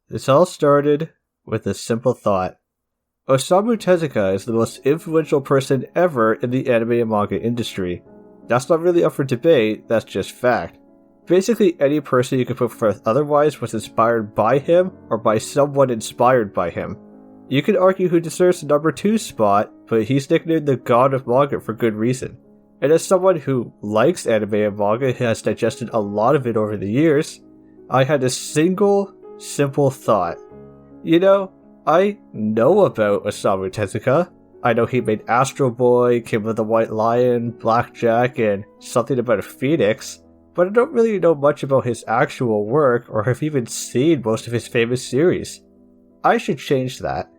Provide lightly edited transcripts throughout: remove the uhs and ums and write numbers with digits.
This all started with a simple thought. Osamu Tezuka is the most influential person ever in the anime and manga industry. That's not really up for debate, that's just fact. Basically, any person you could put forth otherwise was inspired by him or by someone inspired by him. You could argue who deserves the number 2 spot, but he's nicknamed the God of Manga for good reason. And as someone who likes anime and manga and has digested a lot of it over the years, I had a single, simple thought. I know about Osamu Tezuka. I know he made Astro Boy, King of the White Lion, Blackjack, and something about a phoenix, but I don't really know much about his actual work or have even seen most of his famous series. I should change that.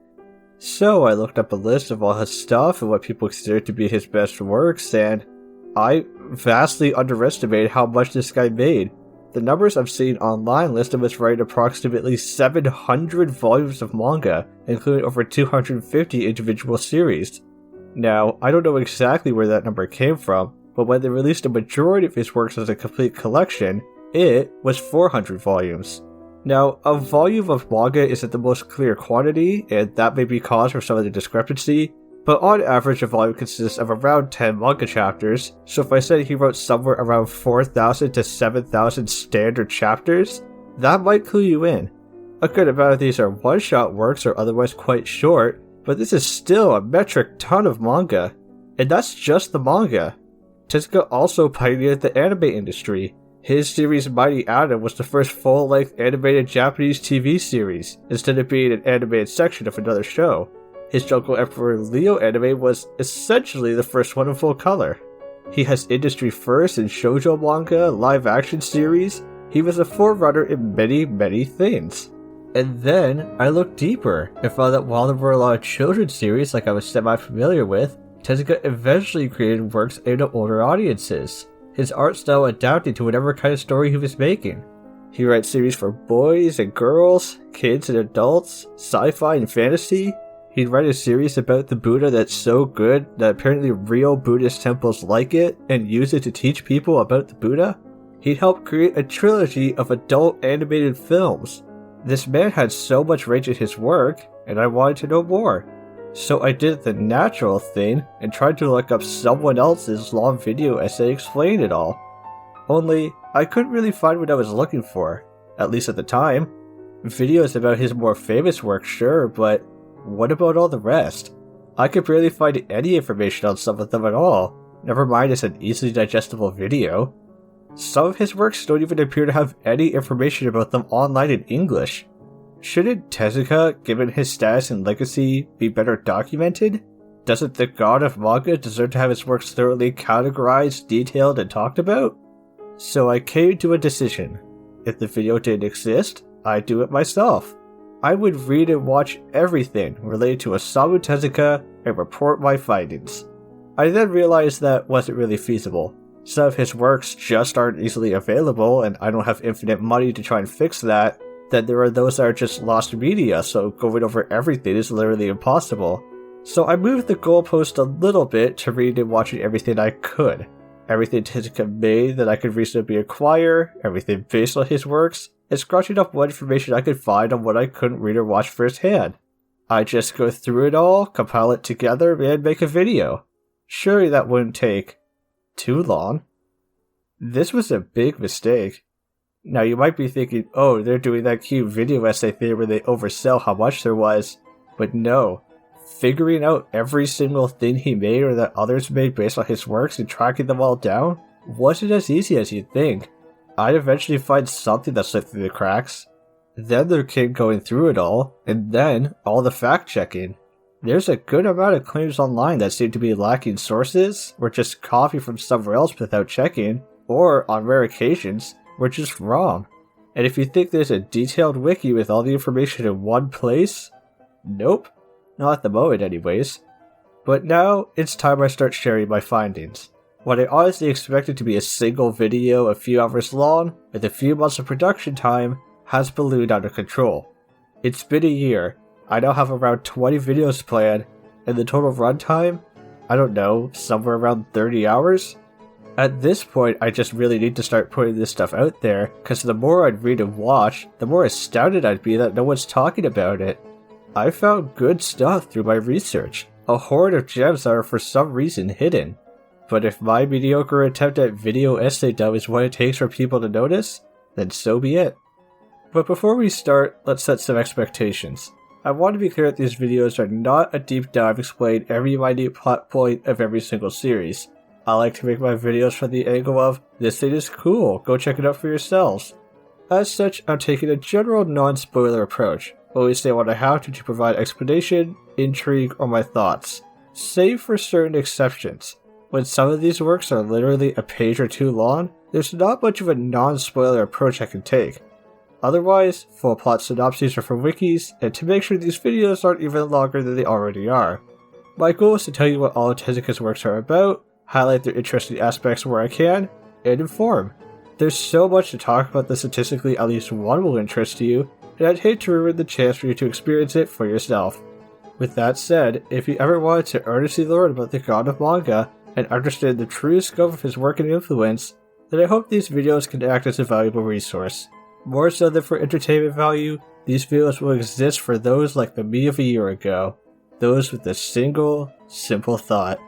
So I looked up a list of all his stuff and what people consider to be his best works, and I vastly underestimated how much this guy made. The numbers I've seen online list him as writing approximately 700 volumes of manga, including over 250 individual series. Now, I don't know exactly where that number came from, but when they released a majority of his works as a complete collection, it was 400 volumes. Now, a volume of manga isn't the most clear quantity, and that may be cause for some of the discrepancy, but on average a volume consists of around 10 manga chapters, so if I said he wrote somewhere around 4,000 to 7,000 standard chapters, that might clue you in. A good amount of these are one-shot works or otherwise quite short, but this is still a metric ton of manga. And that's just the manga. Tezuka also pioneered the anime industry. His series Mighty Atom was the first full-length animated Japanese TV series, instead of being an animated section of another show. His Jungle Emperor Leo anime was essentially the first one in full color. He has industry first in shoujo manga, live-action series. He was a forerunner in many things. And then I looked deeper and found that while there were a lot of children's series like I was semi-familiar with, Tezuka eventually created works aimed at older audiences, his art style adapting to whatever kind of story he was making. He writes series for boys and girls, kids and adults, sci-fi and fantasy. He'd write a series about the Buddha that's so good that apparently real Buddhist temples like it and use it to teach people about the Buddha. He'd helped create a trilogy of adult animated films. This man had so much range in his work, and I wanted to know more. So I did the natural thing and tried to look up someone else's long video essay explaining it all. Only, I couldn't really find what I was looking for, at least at the time. Videos about his more famous work, sure, but what about all the rest? I could barely find any information on some of them at all, never mind as an easily digestible video. Some of his works don't even appear to have any information about them online in English. Shouldn't Tezuka, given his status and legacy, be better documented? Doesn't the God of Manga deserve to have his works thoroughly categorized, detailed, and talked about? So I came to a decision. If the video didn't exist, I'd do it myself. I would read and watch everything related to Osamu Tezuka and report my findings. I then realized that wasn't really feasible. Some of his works just aren't easily available, and I don't have infinite money to try and fix that. Then there are those that are just lost media, so going over everything is literally impossible. So I moved the goalpost a little bit to read and watching everything I could. Everything Tezuka made that I could reasonably acquire, everything based on his works, and scratching up what information I could find on what I couldn't read or watch firsthand. I just go through it all, compile it together, and make a video. Surely that wouldn't take too long. This was a big mistake. Now you might be thinking, oh, they're doing that cute video essay thing where they oversell how much there was. But no. Figuring out every single thing he made or that others made based on his works and tracking them all down wasn't as easy as you'd think. I'd eventually find something that slipped through the cracks. Then there came going through it all, and then all the fact-checking. There's a good amount of claims online that seem to be lacking sources, or just copy from somewhere else without checking, or, on rare occasions, were just wrong. And if you think there's a detailed wiki with all the information in one place, nope. Not at the moment anyways. But now, it's time I start sharing my findings. What I honestly expected to be a single video a few hours long, with a few months of production time, has ballooned out of control. It's been a year. I now have around 20 videos planned, and the total runtime? I don't know, somewhere around 30 hours? At this point, I just really need to start putting this stuff out there, because the more I'd read and watch, the more astounded I'd be that no one's talking about it. I found good stuff through my research, a hoard of gems that are for some reason hidden. But if my mediocre attempt at video essay dumb is what it takes for people to notice, then so be it. But before we start, let's set some expectations. I want to be clear that these videos are not a deep dive explaining every minute plot point of every single series. I like to make my videos from the angle of, this thing is cool, go check it out for yourselves. As such, I'm taking a general non-spoiler approach, always say what I have to provide explanation, intrigue, or my thoughts, save for certain exceptions. When some of these works are literally a page or two long, there's not much of a non-spoiler approach I can take. Otherwise, full plot synopses are from wikis, and to make sure these videos aren't even longer than they already are. My goal is to tell you what all of Tezuka's works are about, highlight their interesting aspects where I can, and inform. There's so much to talk about that statistically at least one will interest you, and I'd hate to ruin the chance for you to experience it for yourself. With that said, if you ever wanted to earnestly learn about the god of manga, and understand the true scope of his work and influence, then I hope these videos can act as a valuable resource. More so than for entertainment value, these videos will exist for those like the me of a year ago, those with a single, simple thought.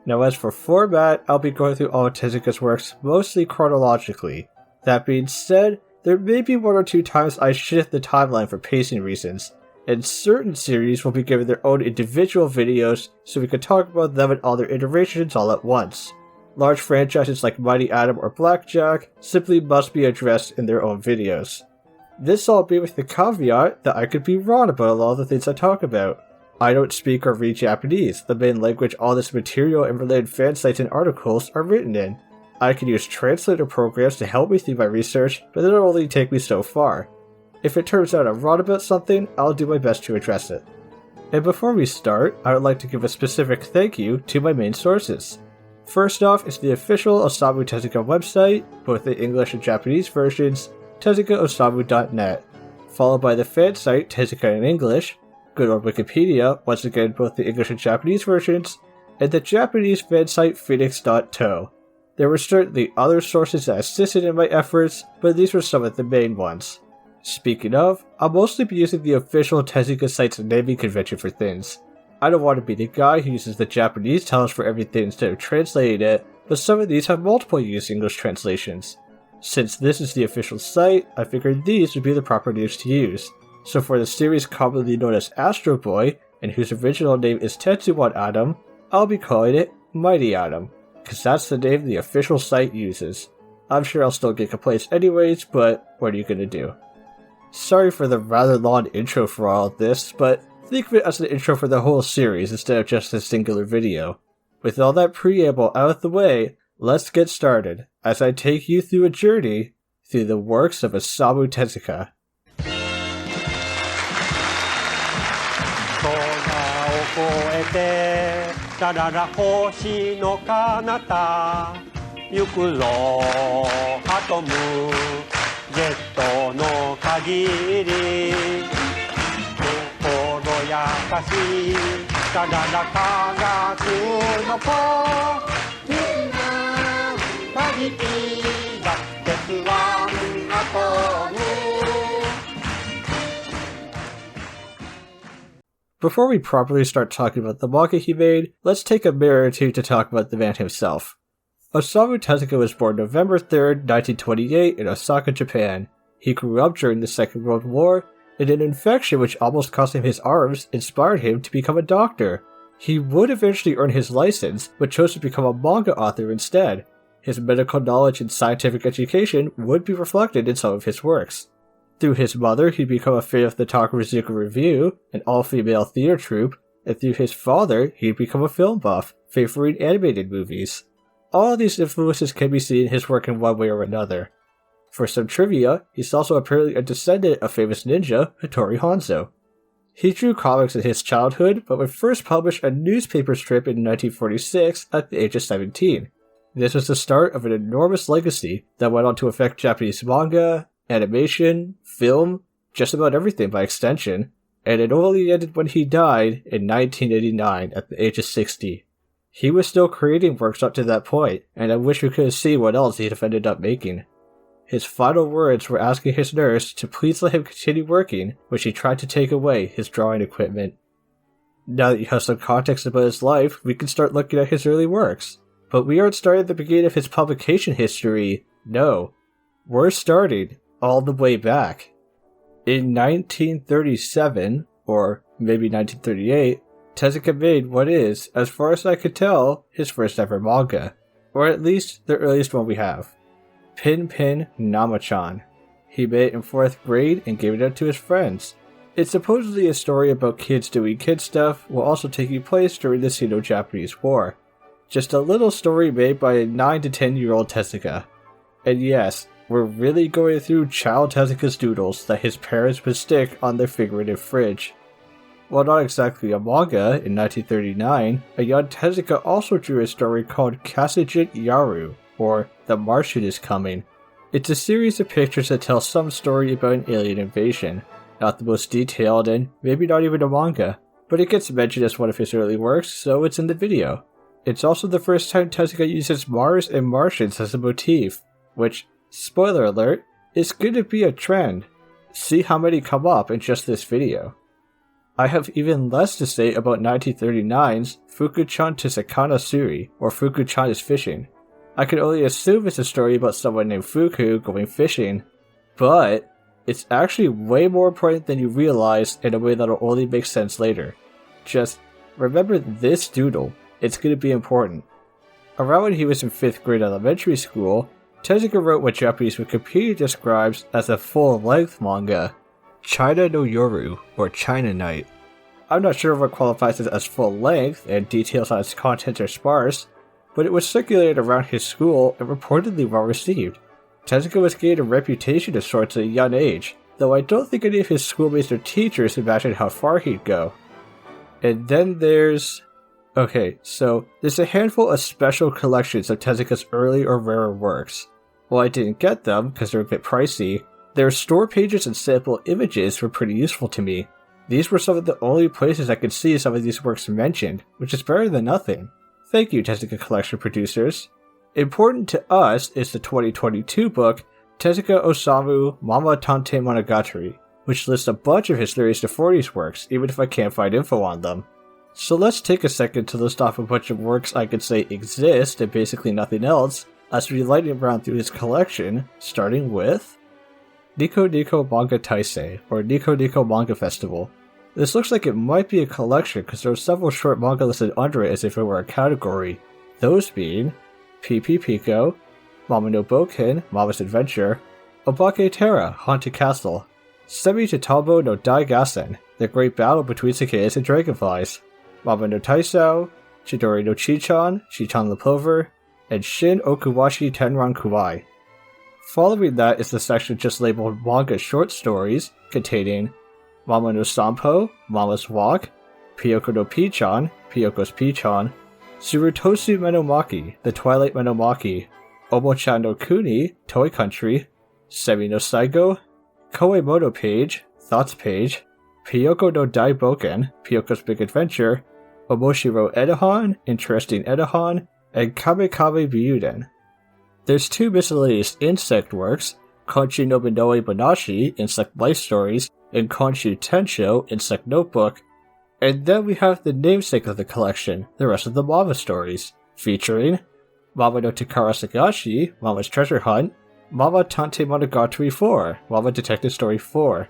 Now as for format, I'll be going through all of Tezuka's works mostly chronologically. That being said, there may be one or two times I shift the timeline for pacing reasons, and certain series will be given their own individual videos so we can talk about them and all their iterations all at once. Large franchises like Mighty Atom or Blackjack simply must be addressed in their own videos. This all be with the caveat that I could be wrong about a lot of the things I talk about. I don't speak or read Japanese, the main language all this material and related fan sites and articles are written in. I can use translator programs to help me through my research, but it'll only take me so far. If it turns out I'm wrong about something, I'll do my best to address it. And before we start, I would like to give a specific thank you to my main sources. First off is the official Osamu Tezuka website, both the English and Japanese versions, tezukaosamu.net, followed by the fan site Tezuka in English, good old Wikipedia, once again both the English and Japanese versions, and the Japanese fan site phoenix.to. There were certainly other sources that assisted in my efforts, but these were some of the main ones. Speaking of, I'll mostly be using the official Tezuka site's naming convention for things. I don't want to be the guy who uses the Japanese titles for everything instead of translating it, but some of these have multiple used English translations. Since this is the official site, I figured these would be the proper names to use. So for the series commonly known as Astro Boy, and whose original name is Tetsuwan Atom, I'll be calling it Mighty Atom, cause that's the name the official site uses. I'm sure I'll still get complaints anyways, but what are you gonna do? Sorry for the rather long intro for all of this, but think of it as an intro for the whole series instead of just a singular video. With all that preamble out of the way, let's get started, as I take you through a journey through the works of Osamu Tezuka. 空を越えてたらら星の彼方行くロハトムジェットの限り心優しいたらら科学の子みんな限りが鉄腕アトム Before we properly start talking about the manga he made, let's take a minute or two to talk about the man himself. Osamu Tezuka was born November 3rd, 1928 in Osaka, Japan. He grew up during the Second World War, and an infection which almost cost him his arms inspired him to become a doctor. He would eventually earn his license, but chose to become a manga author instead. His medical knowledge and scientific education would be reflected in some of his works. Through his mother, he'd become a fan of the Takarazuka Review, an all-female theater troupe, and through his father, he'd become a film buff, favoring animated movies. All of these influences can be seen in his work in one way or another. For some trivia, he's also apparently a descendant of famous ninja Hattori Hanzo. He drew comics in his childhood, but would first publish a newspaper strip in 1946 at the age of 17. This was the start of an enormous legacy that went on to affect Japanese manga, animation, film, just about everything by extension, and it only ended when he died in 1989 at the age of 60. He was still creating works up to that point, and I wish we could have seen what else he'd have ended up making. His final words were asking his nurse to please let him continue working when she tried to take away his drawing equipment. Now that you have some context about his life, we can start looking at his early works. But we aren't starting at the beginning of his publication history, no. We're starting all the way back. In 1937, or maybe 1938, Tezuka made what is, as far as I could tell, his first ever manga. Or at least the earliest one we have. Pin Pin Namachan. He made it in 4th grade and gave it out to his friends. It's supposedly a story about kids doing kid stuff while also taking place during the Sino-Japanese War. Just a little story made by a 9 to 10-year-old Tezuka. And yes, we're really going through child Tezuka's doodles that his parents would stick on their figurative fridge. While not exactly a manga, in 1939, a young Tezuka also drew a story called Kasujin Yaru, or The Martian is Coming. It's a series of pictures that tell some story about an alien invasion. Not the most detailed and maybe not even a manga, but it gets mentioned as one of his early works, so it's in the video. It's also the first time Tezuka uses Mars and Martians as a motif, which, spoiler alert, is going to be a trend. See how many come up in just this video. I have even less to say about 1939's Fuku-chan to Sakana Suri, or Fuku-chan is Fishing. I can only assume it's a story about someone named Fuku going fishing, but it's actually way more important than you realize in a way that'll only make sense later. Just remember this doodle, it's going to be important. Around when he was in 5th grade elementary school, Tezuka wrote what Japanese Wikipedia describes as a full-length manga, China no Yoru, or China Night. I'm not sure what qualifies it as full-length, and details on its content are sparse, but it was circulated around his school and reportedly well received. Tezuka was gaining a reputation of sorts at a young age, though I don't think any of his schoolmates or teachers imagined how far he'd go. And then there's... Okay, so there's a handful of special collections of Tezuka's early or rarer works. While I didn't get them, because they're a bit pricey, their store pages and sample images were pretty useful to me. These were some of the only places I could see some of these works mentioned, which is better than nothing. Thank you, Tezuka collection producers. Important to us is the 2022 book, Tezuka Osamu Mama Tante Monogatari, which lists a bunch of his 30s to 40s works, even if I can't find info on them. So let's take a second to list off a bunch of works I could say exist and basically nothing else, as we lightning round through his collection, starting with Nico Nico Manga Taisei, or Nico Nico Manga Festival. This looks like it might be a collection because there are several short manga listed under it as if it were a category, those being PP Pico, Mama no Boken, Mama's Adventure, Obake Terra, Haunted Castle, Semi Totabo no Daigassen, The Great Battle Between Cicadas and Dragonflies, Mama no Taisao, Chidori no Chichan, Chichan the Plover, and Shin Okuwashi Tenran Kuwai. Following that is the section just labeled Manga Short Stories, containing Mama no Sampo, Mama's Walk, Pyoko no Pichan, Pyoko's Pichan, Tsurutosu Menomaki, The Twilight Menomaki, Omo-chan no Kuni, Toy Country, Semi no Saigo, Koemono Page, Thoughts Page, Pyoko no Daiboken, Pyoko's Big Adventure, Omoshiro Edahan, Interesting Edahan, and Kamekame Byuden. There's 2 miscellaneous insect works, Konshu no Minoe Bonashi, Insect Life Stories, and Konshu Tensho, Insect Notebook, and then we have the namesake of the collection, the rest of the Mama stories, featuring Mama no Takara Sagashi, Mama's Treasure Hunt, Mama Tante Monogatari 4, Mama Detective Story 4,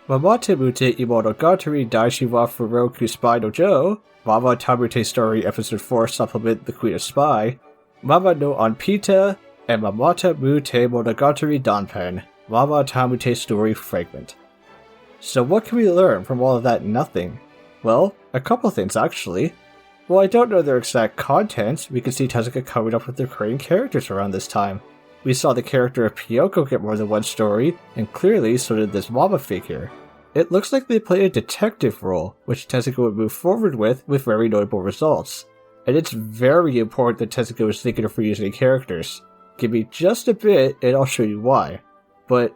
Mama Temute Imonogatari Daishi wa Furoku Spy no Jo, Mama Tamute Story Episode 4 Supplement The Queen of Spy, Mama no Anpita, and Mamata Mute Monogatari Danpen, Mama Tamute Story Fragment. So what can we learn from all of that nothing? Well, a couple things actually. While I don't know their exact contents, we can see Tezuka coming up with recurring characters around this time. We saw the character of Pyoko get more than one story, and clearly so did this Mama figure. It looks like they played a detective role, which Tezuka would move forward with very notable results. And it's very important that Tezuka was thinking of reusing characters. Give me just a bit and I'll show you why. But,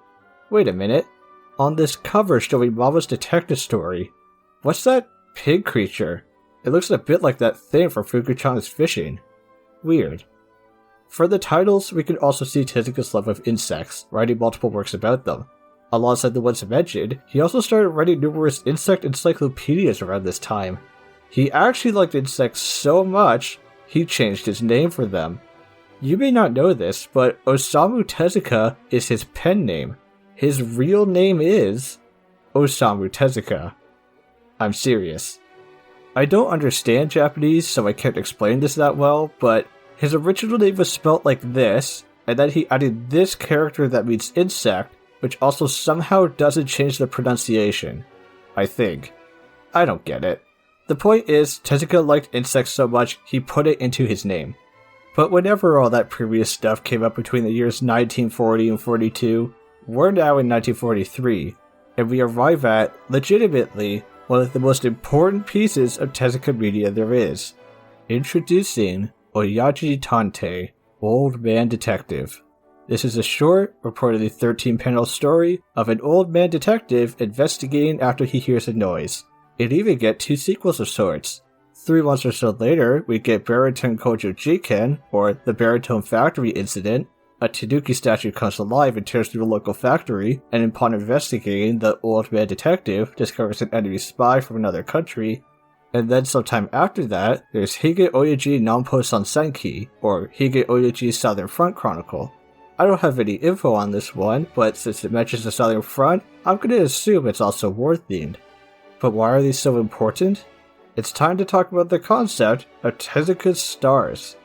wait a minute. On this cover showing Mama's detective story, what's that pig creature? It looks a bit like that thing from Fukuchana's Fishing. Weird. For the titles, we can also see Tezuka's love of insects, writing multiple works about them. Alongside the ones mentioned, he also started writing numerous insect encyclopedias around this time. He actually liked insects so much, he changed his name for them. You may not know this, but Osamu Tezuka is his pen name. His real name is Osamu Tezuka. I'm serious. I don't understand Japanese, so I can't explain this that well, but his original name was spelt like this, and then he added this character that means insect, which also somehow doesn't change the pronunciation. I think. I don't get it. The point is, Tezuka liked insects so much, he put it into his name. But whenever all that previous stuff came up between the years 1940 and 42, we're now in 1943, and we arrive at, legitimately, one of the most important pieces of Tezuka media there is. Introducing Oyaji Tante, Old Man Detective. This is a short, reportedly 13-panel story of an old man detective investigating after he hears a noise. It even gets 2 sequels of sorts. 3 months or so later, we get Baritone Kojo Jiken, or the Baritone Factory Incident. A Tanuki statue comes alive and tears through the local factory, and upon investigating, the old man detective discovers an enemy spy from another country. And then sometime after that, there's Hige Oyaji Nanpo Sansenki, or Hige Oyaji's Southern Front Chronicle. I don't have any info on this one, but since it mentions the Southern Front, I'm going to assume it's also war-themed. But why are these so important? It's time to talk about the concept of Tezuka's stars.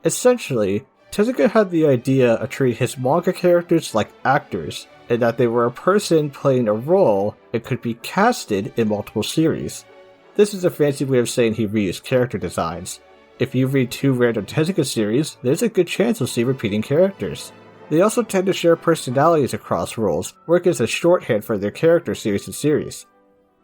Essentially, Tezuka had the idea of treating his manga characters like actors, and that they were a person playing a role and could be casted in multiple series. This is a fancy way of saying he reused character designs. If you read 2 random Tezuka series, there's a good chance you'll see repeating characters. They also tend to share personalities across roles, work as a shorthand for their character series and series.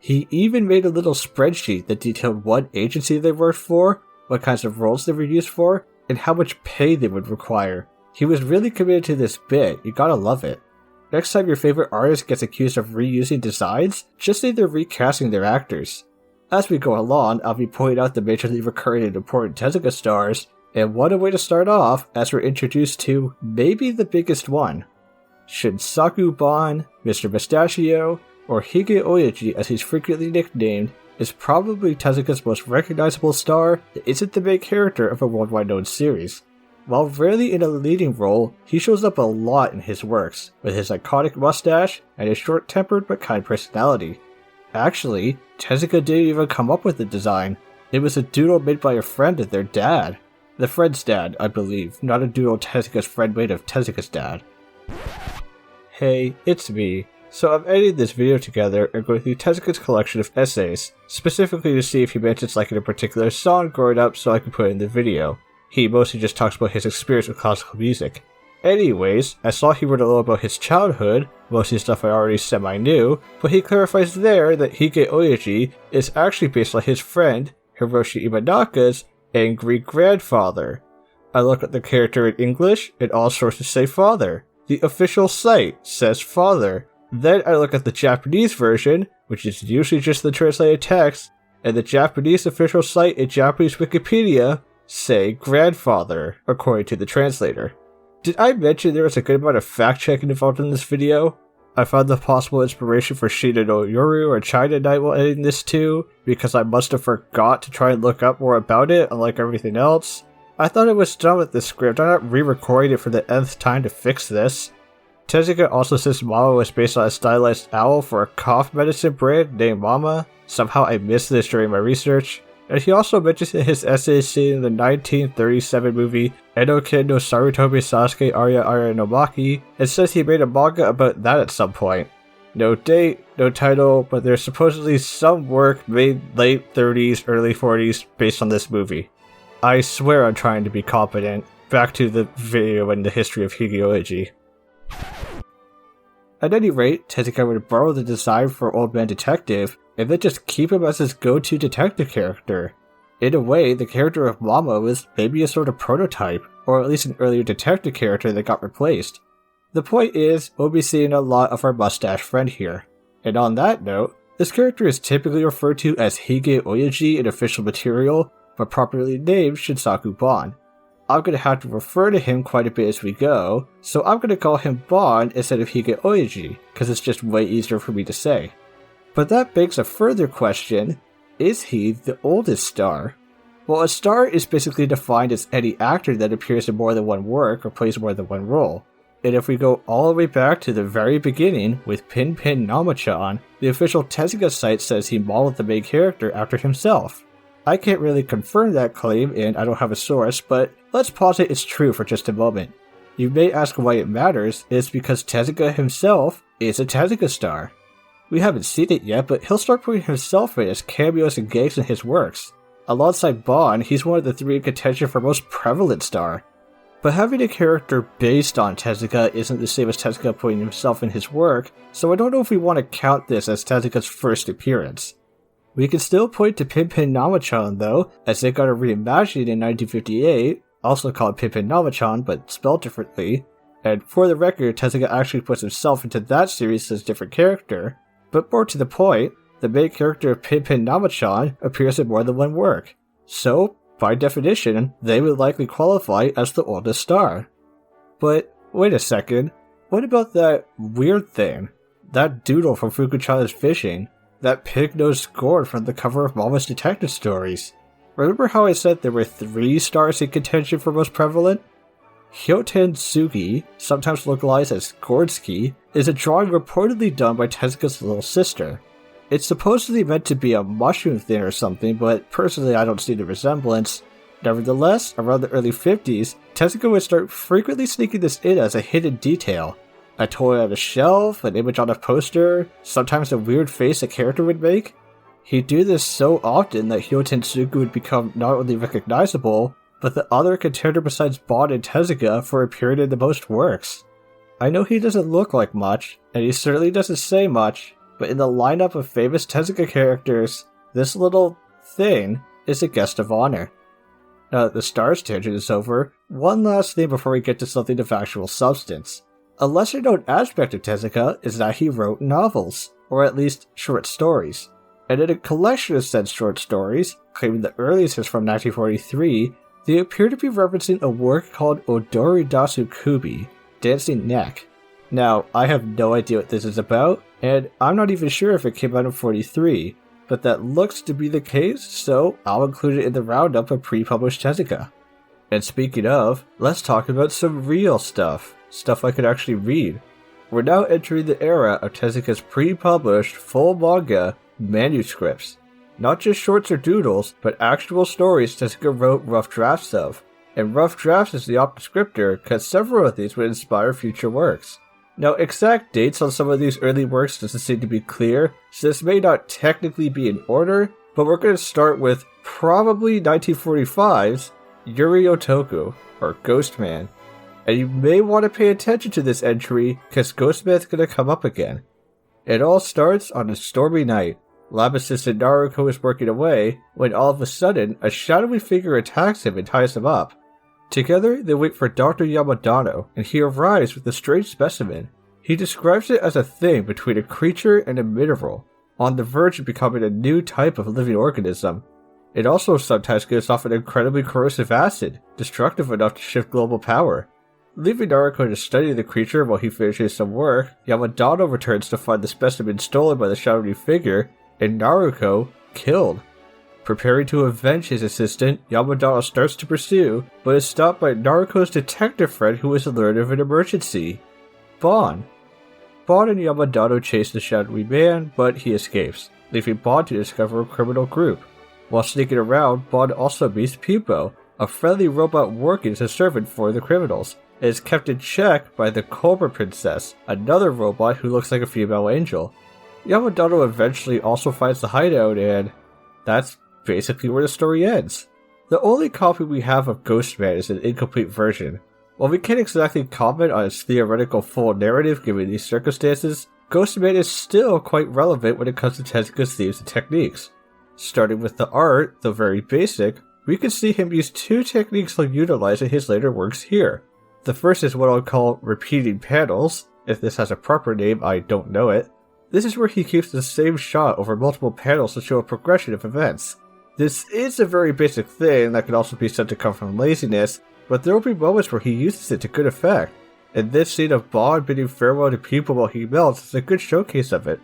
He even made a little spreadsheet that detailed what agency they worked for, what kinds of roles they were used for, and how much pay they would require. He was really committed to this bit, you gotta love it. Next time your favorite artist gets accused of reusing designs, just say they're recasting their actors. As we go along, I'll be pointing out the majorly recurring and important Tezuka stars, and what a way to start off as we're introduced to maybe the biggest one. Shinsaku Ban, Mr. Mustachio, or Hige Oyaji as he's frequently nicknamed, is probably Tezuka's most recognizable star that isn't the main character of a worldwide known series. While rarely in a leading role, he shows up a lot in his works, with his iconic mustache and his short-tempered but kind personality. Actually, Tezuka didn't even come up with the design. It was a doodle made by a friend of their dad. The friend's dad, I believe, not a doodle Tezuka's friend made of Tezuka's dad. Hey, it's me. So I'm editing this video together and going through Tezuka's collection of essays, specifically to see if he mentions liking a particular song growing up so I can put it in the video. He mostly just talks about his experience with classical music. Anyways, I saw he wrote a little about his childhood, mostly stuff I already semi-knew, but he clarifies there that Hige Oyaji is actually based on his friend, Hiroshi Imanaka's angry grandfather. I look at the character in English, and all sources say father. The official site says father. Then I look at the Japanese version, which is usually just the translated text, and the Japanese official site and Japanese Wikipedia say grandfather, according to the translator. Did I mention there was a good amount of fact-checking involved in this video? I found the possible inspiration for Shina no Yoru or China Night while editing this too, because I must have forgot to try and look up more about it, unlike everything else. I thought I was done with this script, I'm not re-recording it for the nth time to fix this. Tezuka also says Mama was based on a stylized owl for a cough medicine brand named Mama. Somehow I missed this during my research. And he also mentions in his essay seeing the 1937 movie Enoken no Sarutobi Sasuke Arya no Maki, and says he made a manga about that at some point. No date, no title, but there's supposedly some work made late 30s, early 40s based on this movie. I swear I'm trying to be competent. Back to the video and the history of Hige Oyaji. At any rate, Tezuka would borrow the design for Old Man Detective, and then just keep him as his go-to detective character. In a way, the character of Mama was maybe a sort of prototype, or at least an earlier detective character that got replaced. The point is, we'll be seeing a lot of our mustache friend here. And on that note, This character is typically referred to as Hige Oyaji in official material, but properly named Shinsaku Bon. I'm going to have to refer to him quite a bit as we go, so I'm going to call him Bon instead of Hige Oyaji, because it's just way easier for me to say. But that begs a further question: is he the oldest star? Well, a star is basically defined as any actor that appears in more than one work or plays more than one role. And if we go all the way back to the very beginning with Pin Nama-chan, the official Tezuka site says he modeled the main character after himself. I can't really confirm that claim and I don't have a source, but let's posit it's true for just a moment. You may ask why it matters. It's because Tezuka himself is a Tezuka star. We haven't seen it yet, but he'll start putting himself in as cameos and gags in his works. Alongside Bon, he's one of the three in contention for most prevalent star. But having a character based on Tezuka isn't the same as Tezuka putting himself in his work, so I don't know if we want to count this as Tezuka's first appearance. We can still point to Pin Nama-chan though, as they got a reimagining in 1958, also called Pin Nama-chan but spelled differently, and for the record, Tezuka actually puts himself into that series as a different character. But more to the point, the main character of Pin Nama-chan appears in more than one work. So, by definition, they would likely qualify as the oldest star. But, wait a second, what about that weird thing? That doodle from Fukuchana's Fishing? That pig-nosed gourd from the cover of Mama's Detective Stories? Remember how I said there were 3 stars in contention for most prevalent? Hyoten Sugi, sometimes localized as Gordski, is a drawing reportedly done by Tezuka's little sister. It's supposedly meant to be a mushroom thing or something, but personally I don't see the resemblance. Nevertheless, around the early 50s, Tezuka would start frequently sneaking this in as a hidden detail. A toy on a shelf, an image on a poster, sometimes a weird face a character would make. He'd do this so often that Hyoten Sugi would become not only recognizable, but the other contender besides Bon and Tezuka for appearing in the most works. I know he doesn't look like much, and he certainly doesn't say much, but in the lineup of famous Tezuka characters, this little thing is a guest of honor. Now that the stars tangent is over, one last thing before we get to something of actual substance. A lesser known aspect of Tezuka is that he wrote novels, or at least short stories. And in a collection of said short stories, claiming the earliest is from 1943, they appear to be referencing a work called Odori Dasu Kubi, Dancing Neck. Now, I have no idea what this is about, and I'm not even sure if it came out in 43, but that looks to be the case, so I'll include it in the roundup of pre-published Tezuka. And speaking of, let's talk about some real stuff I could actually read. We're now entering the era of Tezuka's pre-published full manga manuscripts. Not just shorts or doodles, but actual stories Tezuka wrote rough drafts of. And rough drafts is the opt descriptor because several of these would inspire future works. Now, exact dates on some of these early works doesn't seem to be clear, so this may not technically be in order, but we're going to start with probably 1945's Yuri Otoku, or Ghostman. And you may want to pay attention to this entry, because Ghostman's going to come up again. It all starts on a stormy night. Lab assistant Naruko is working away, when all of a sudden, a shadowy figure attacks him and ties him up. Together, they wait for Dr. Yamadano, and he arrives with a strange specimen. He describes it as a thing between a creature and a mineral, on the verge of becoming a new type of living organism. It also sometimes gives off an incredibly corrosive acid, destructive enough to shift global power. Leaving Naruko to study the creature while he finishes some work, Yamadano returns to find the specimen stolen by the shadowy figure, and Naruko killed. Preparing to avenge his assistant, Yamadano starts to pursue, but is stopped by Naruko's detective friend who is alerted of an emergency. Bon. Bon and Yamadano chase the shadowy man, but he escapes, leaving Bon to discover a criminal group. While sneaking around, Bon also meets Pupo, a friendly robot working as a servant for the criminals, and is kept in check by the Cobra Princess, another robot who looks like a female angel. Yamadano eventually also finds the hideout, and that's basically where the story ends. The only copy we have of Ghostman is an incomplete version. While we can't exactly comment on its theoretical full narrative given these circumstances, Ghostman is still quite relevant when it comes to Tezuka's themes and techniques. Starting with the art, though very basic, we can see him use 2 techniques he'll utilize in his later works here. The first is what I'll call repeating panels. If this has a proper name, I don't know it. This is where he keeps the same shot over multiple panels to show a progression of events. This is a very basic thing that could also be said to come from laziness, but there will be moments where he uses it to good effect, and this scene of Bond bidding farewell to people while he melts is a good showcase of it.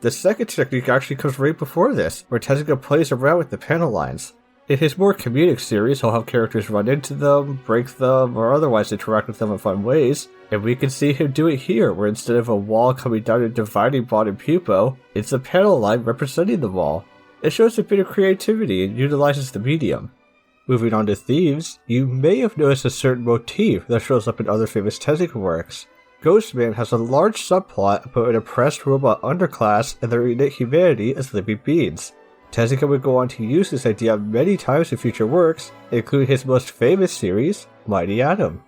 The second technique actually comes right before this, where Tezuka plays around with the panel lines. In his more comedic series, he'll have characters run into them, break them, or otherwise interact with them in fun ways, and we can see him do it here, where instead of a wall coming down and dividing Bond and Pupo, it's a panel line representing the wall. It shows a bit of creativity and utilizes the medium. Moving on to themes, you may have noticed a certain motif that shows up in other famous Tezuka works. Ghostman has a large subplot about an oppressed robot underclass and their innate humanity as living beings. Tezuka would go on to use this idea many times in future works, including his most famous series, Mighty Atom.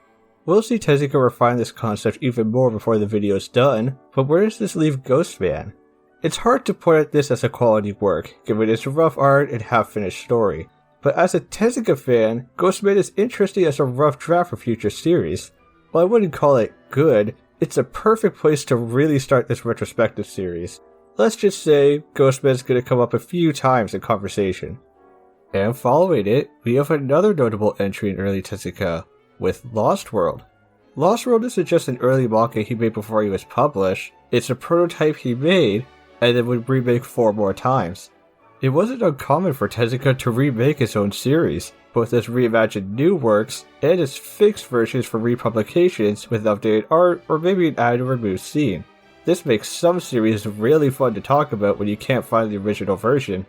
We'll see Tezuka refine this concept even more before the video is done, but where does this leave Ghostman? It's hard to point at this as a quality work, given its rough art and half-finished story. But as a Tezuka fan, Ghostman is interesting as a rough draft for future series. While I wouldn't call it good, it's a perfect place to really start this retrospective series. Let's just say Ghostman's going to come up a few times in conversation. And following it, we have another notable entry in early Tezuka, with Lost World. Lost World isn't just an early manga he made before he was published, it's a prototype he made and then would remake 4 more times. It wasn't uncommon for Tezuka to remake his own series, both as reimagined new works and as fixed versions for republications with updated art or maybe an added or removed scene. This makes some series really fun to talk about when you can't find the original version.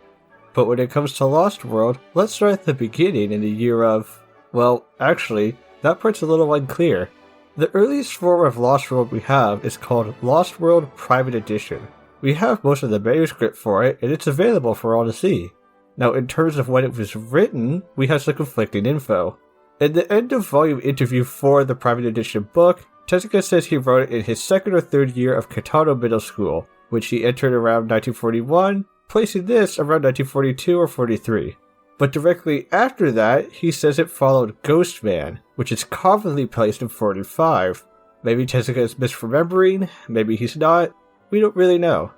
But when it comes to Lost World, let's start at the beginning in the year of... well, actually, that part's a little unclear. The earliest form of Lost World we have is called Lost World Private Edition. We have most of the manuscript for it, and it's available for all to see. Now, in terms of when it was written, we have some conflicting info. In the end of volume interview for the Private Edition book, Tezuka says he wrote it in his 2nd or 3rd year of Kitano Middle School, which he entered around 1941, placing this around 1942 or 43. But directly after that, he says it followed Ghostman, which is commonly placed in 45. Maybe Tezuka is misremembering, maybe he's not. We don't really know.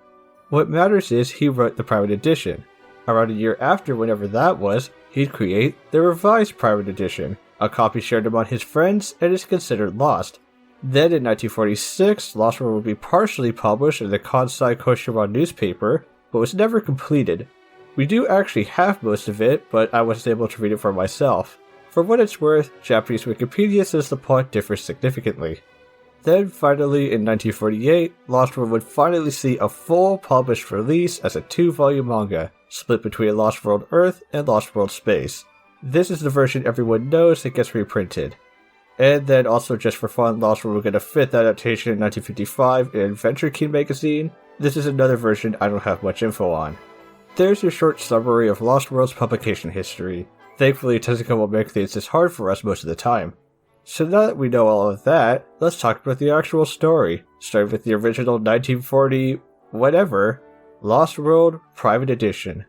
What matters is he wrote the Private Edition. Around a year after, whenever that was, he'd create the revised Private Edition. A copy shared among his friends and is considered lost. Then in 1946, Lost World would be partially published in the Kansai Koshiwa newspaper, but was never completed. We do actually have most of it, but I wasn't able to read it for myself. For what it's worth, Japanese Wikipedia says the plot differs significantly. Then finally, in 1948, Lost World would finally see a full published release as a 2-volume manga, split between Lost World Earth and Lost World Space. This is the version everyone knows that gets reprinted. And then also just for fun, Lost World will get a 5th adaptation in 1955 in Adventure King magazine. This is another version I don't have much info on. There's your short summary of Lost World's publication history. Thankfully, Tezuka will make things this hard for us most of the time. So now that we know all of that, let's talk about the actual story, starting with the original 1940 whatever, Lost World Private Edition.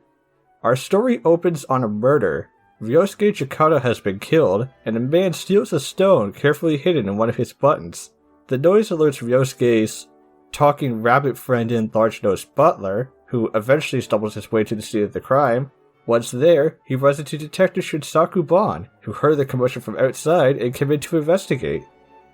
Our story opens on a murder. Ryosuke Chikata has been killed, and a man steals a stone carefully hidden in one of his buttons. The noise alerts Ryosuke's talking rabbit friend and large-nosed butler, who eventually stumbles his way to the scene of the crime. Once there, he runs into Detective Shinsaku Bon, who heard the commotion from outside and came in to investigate.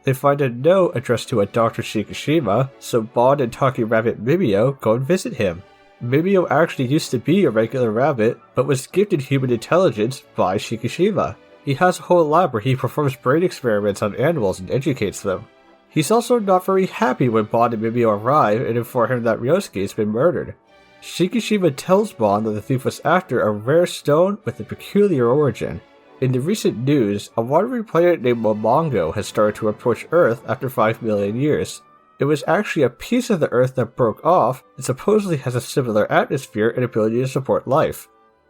They find a note addressed to a Dr. Shikishima, so Bon and Talking Rabbit Mimio go and visit him. Mimio actually used to be a regular rabbit, but was gifted human intelligence by Shikishima. He has a whole lab where he performs brain experiments on animals and educates them. He's also not very happy when Bon and Mimio arrive and inform him that Ryosuke has been murdered. Shikishima tells Bon that the thief was after a rare stone with a peculiar origin. In the recent news, a wandering planet named Momongo has started to approach Earth after 5 million years. It was actually a piece of the Earth that broke off and supposedly has a similar atmosphere and ability to support life.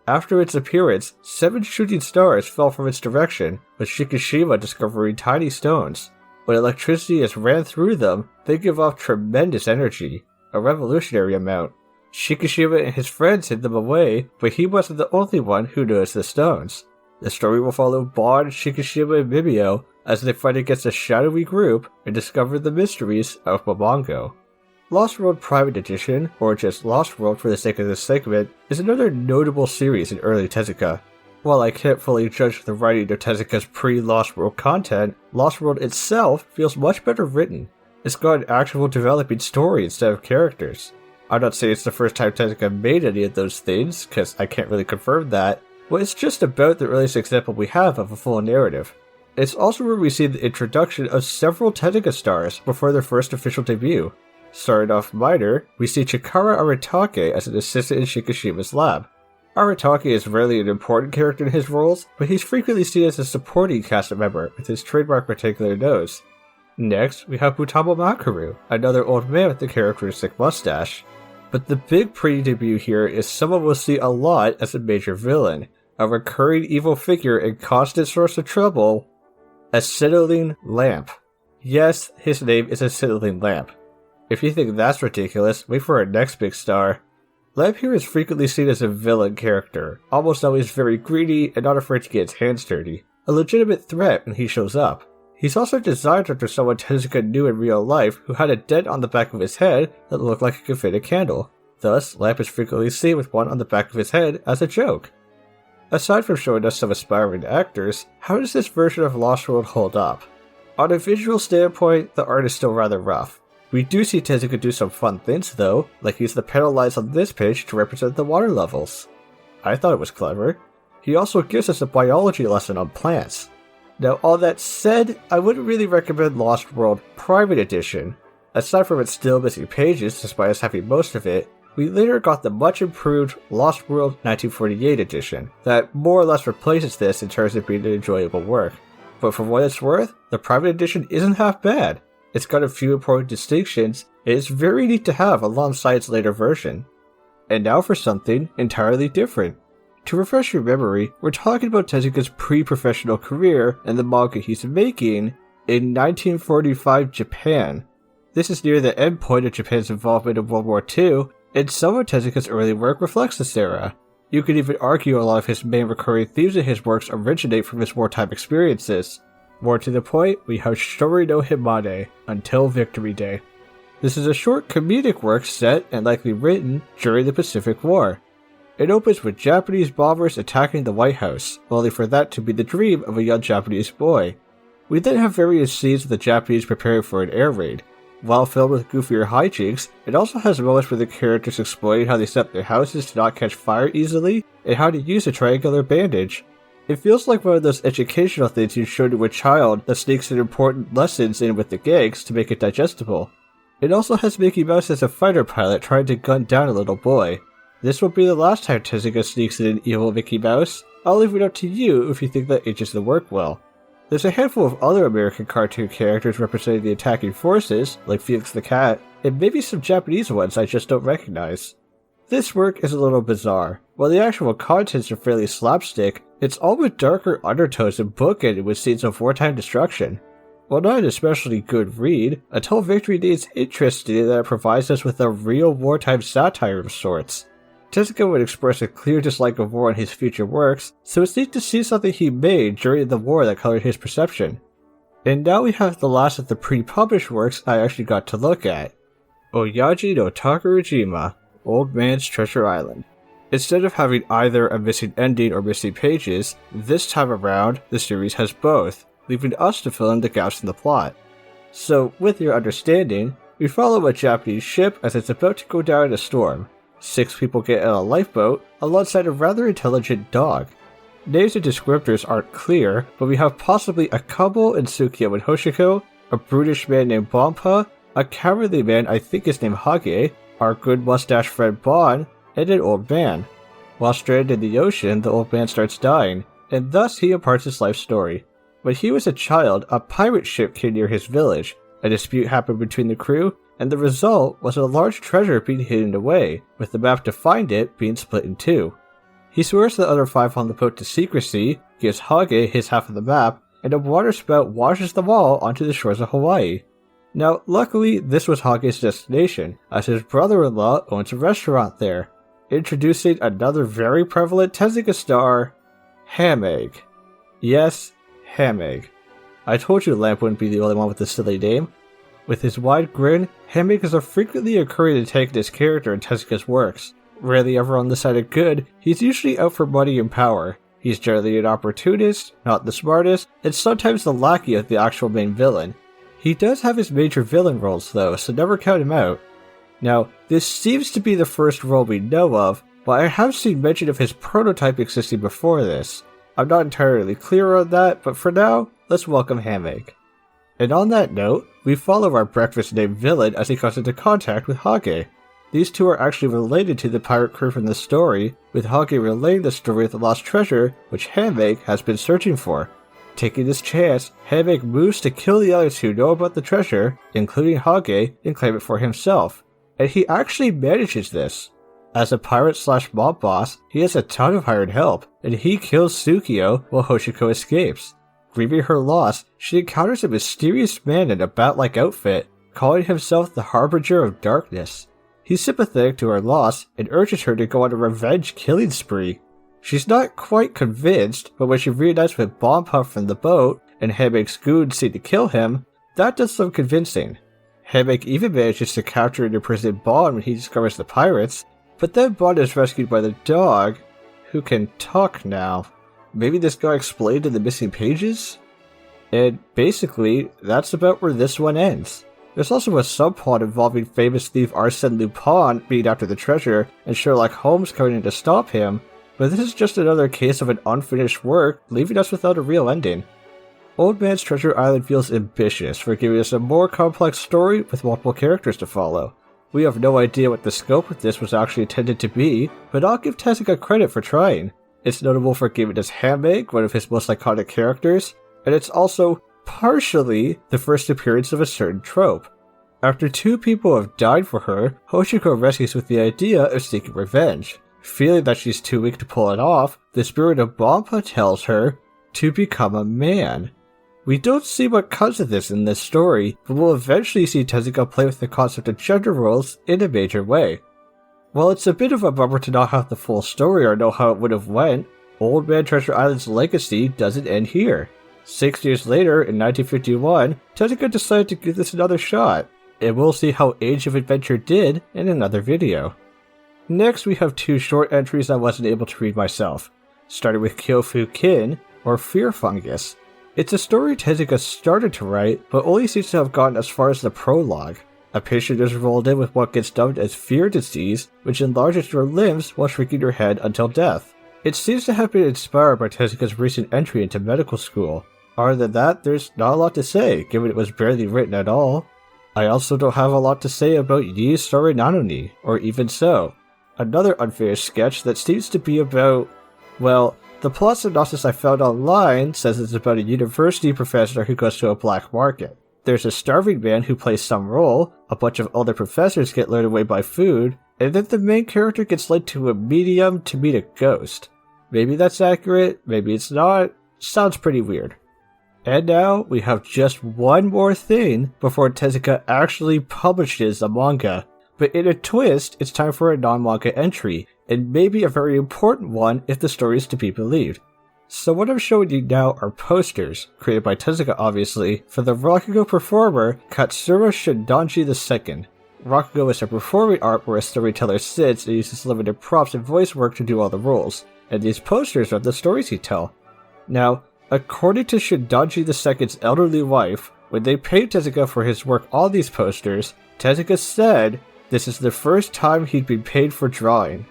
After its appearance, 7 shooting stars fell from its direction, with Shikishima discovering tiny stones. When electricity is ran through them, they give off tremendous energy, a revolutionary amount. Shikishima and his friends hid them away, but he wasn't the only one who noticed the stones. The story will follow Bon, Shikishima, and Mimio as they fight against a shadowy group and discover the mysteries of Momongo. Lost World Private Edition, or just Lost World for the sake of this segment, is another notable series in early Tezuka. While I can't fully judge the writing of Tezuka's pre-Lost World content, Lost World itself feels much better written. It's got an actual developing story instead of characters. I'm not saying it's the first time Tezuka made any of those things, because I can't really confirm that, but it's just about the earliest example we have of a full narrative. It's also where we see the introduction of several Tezuka stars before their first official debut. Starting off minor, we see Chikara Aratake as an assistant in Shikishima's lab. Aratake is rarely an important character in his roles, but he's frequently seen as a supporting cast member with his trademark rectangular nose. Next, we have Butamo Makaru, another old man with the characteristic mustache. But the big pre-debut here is someone we'll see a lot as a major villain, a recurring evil figure and constant source of trouble, Acetylene Lamp. Yes, his name is Acetylene Lamp. If you think that's ridiculous, wait for our next big star. Lamp here is frequently seen as a villain character, almost always very greedy and not afraid to get his hands dirty, a legitimate threat when he shows up. He's also designed after someone Tezuka knew in real life who had a dent on the back of his head that looked like it could fit a candle. Thus, Lamp is frequently seen with one on the back of his head as a joke. Aside from showing us some aspiring actors, how does this version of Lost World hold up? On a visual standpoint, the art is still rather rough. We do see Tezuka do some fun things though, like use the panel lines on this page to represent the water levels. I thought it was clever. He also gives us a biology lesson on plants. Now, all that said, I wouldn't really recommend Lost World Private Edition. Aside from its still missing pages, despite us having most of it, we later got the much improved Lost World 1948 edition, that more or less replaces this in terms of being an enjoyable work. But for what it's worth, the Private Edition isn't half bad. It's got a few important distinctions, and it's very neat to have alongside its later version. And now for something entirely different. To refresh your memory, we're talking about Tezuka's pre-professional career and the manga he's making in 1945 Japan. This is near the end point of Japan's involvement in World War II, and some of Tezuka's early work reflects this era. You could even argue a lot of his main recurring themes in his works originate from his wartime experiences. More to the point, we have Shori no Himane, Until Victory Day. This is a short comedic work set and likely written during the Pacific War. It opens with Japanese bombers attacking the White House, only for that to be the dream of a young Japanese boy. We then have various scenes of the Japanese preparing for an air raid. While filled with goofier hijinks, it also has moments where the characters explain how they set up their houses to not catch fire easily, and how to use a triangular bandage. It feels like one of those educational things you show to a child that sneaks in important lessons in with the gangs to make it digestible. It also has Mickey Mouse as a fighter pilot trying to gun down a little boy. This will be the last time Tezuka sneaks in an evil Mickey Mouse. I'll leave it up to you if you think that ages the work well. There's a handful of other American cartoon characters representing the attacking forces, like Felix the Cat, and maybe some Japanese ones I just don't recognize. This work is a little bizarre. While the actual contents are fairly slapstick, it's all with darker undertones and bookended with scenes of wartime destruction. While not an especially good read, Until Victory Day is interesting in that it provides us with a real wartime satire of sorts. Tezuka would express a clear dislike of war in his future works, so it's neat to see something he made during the war that colored his perception. And now we have the last of the pre-published works I actually got to look at. Oyaji no Takurajima, Old Man's Treasure Island. Instead of having either a missing ending or missing pages, this time around, the series has both, leaving us to fill in the gaps in the plot. So, with your understanding, we follow a Japanese ship as it's about to go down in a storm. 6 people get in a lifeboat, alongside a rather intelligent dog. Names and descriptors aren't clear, but we have possibly a couple in Tsukio and Hoshiko, a brutish man named Bonpa, a cowardly man I think is named Hage, our good mustache friend Bon, and an old man. While stranded in the ocean, the old man starts dying, and thus he imparts his life story. When he was a child, a pirate ship came near his village. A dispute happened between the crew, and the result was a large treasure being hidden away, with the map to find it being split in 2. He swears the other 5 on the boat to secrecy, gives Hage his half of the map, and a water spout washes them all onto the shores of Hawaii. Now, luckily, this was Hage's destination, as his brother-in-law owns a restaurant there. Introducing another very prevalent Tezuka star, Ham Egg. Yes, Ham Egg. I told you Lamp wouldn't be the only one with a silly name. With his wide grin, Hamake is a frequently occurring antagonist character in Tezuka's works. Rarely ever on the side of good, he's usually out for money and power. He's generally an opportunist, not the smartest, and sometimes the lackey of the actual main villain. He does have his major villain roles though, so never count him out. Now, this seems to be the first role we know of, but I have seen mention of his prototype existing before this. I'm not entirely clear on that, but for now, let's welcome Hamake. And on that note, we follow our breakfast-named villain as he comes into contact with Hage. These two are actually related to the pirate crew from the story, with Hage relaying the story of the lost treasure which Hamake has been searching for. Taking this chance, Hamake moves to kill the others who know about the treasure, including Hage, and claim it for himself. And he actually manages this. As a pirate/mob boss, he has a ton of hired help, and he kills Tsukio while Hoshiko escapes. Grieving her loss, she encounters a mysterious man in a bat-like outfit, calling himself the Harbinger of Darkness. He's sympathetic to her loss and urges her to go on a revenge killing spree. She's not quite convinced, but when she reunites with Bomb Puff from the boat, and Hamake's goons seek to kill him, that does some convincing. Hamake even manages to capture and imprison Bon when he discovers the pirates, but then Bon is rescued by the dog, who can talk now. Maybe this got explained in the missing pages? And basically, that's about where this one ends. There's also a subplot involving famous thief Arsène Lupin being after the treasure and Sherlock Holmes coming in to stop him, but this is just another case of an unfinished work, leaving us without a real ending. Old Man's Treasure Island feels ambitious for giving us a more complex story with multiple characters to follow. We have no idea what the scope of this was actually intended to be, but I'll give Tezuka credit for trying. It's notable for giving us Hamake, one of his most iconic characters, and it's also partially the first appearance of a certain trope. After two people have died for her, Hoshiko rescues with the idea of seeking revenge. Feeling that she's too weak to pull it off, the spirit of Bompa tells her to become a man. We don't see what comes of this in this story, but we'll eventually see Tezuka play with the concept of gender roles in a major way. While it's a bit of a bummer to not have the full story or know how it would have went, Old Man Treasure Island's legacy doesn't end here. 6 years later, in 1951, Tezuka decided to give this another shot, and we'll see how Age of Adventure did in another video. Next, we have two short entries I wasn't able to read myself, starting with Kyofu Kin, or Fear Fungus. It's a story Tezuka started to write, but only seems to have gotten as far as the prologue. A patient is rolled in with what gets dubbed as fear disease, which enlarges your limbs while shrinking your head until death. It seems to have been inspired by Tezuka's recent entry into medical school. Other than that, there's not a lot to say, given it was barely written at all. I also don't have a lot to say about Yi Sore Nanoni, or Even So, another unfinished sketch that seems to be about, well, the plot synopsis I found online says it's about a university professor who goes to a black market. There's a starving man who plays some role, a bunch of other professors get lured away by food, and then the main character gets led to a medium to meet a ghost. Maybe that's accurate, maybe it's not. Sounds pretty weird. And now, we have just one more thing before Tezuka actually publishes a manga. But in a twist, it's time for a non-manga entry, and maybe a very important one if the story is to be believed. So what I'm showing you now are posters, created by Tezuka obviously, for the Rakugo performer Katsura Shindanji II. Rakugo is a performing art where a storyteller sits and uses limited props and voice work to do all the roles, and these posters are the stories he tells. Now, according to Shindanji II's elderly wife, when they paid Tezuka for his work on these posters, Tezuka said this is the first time he'd been paid for drawing.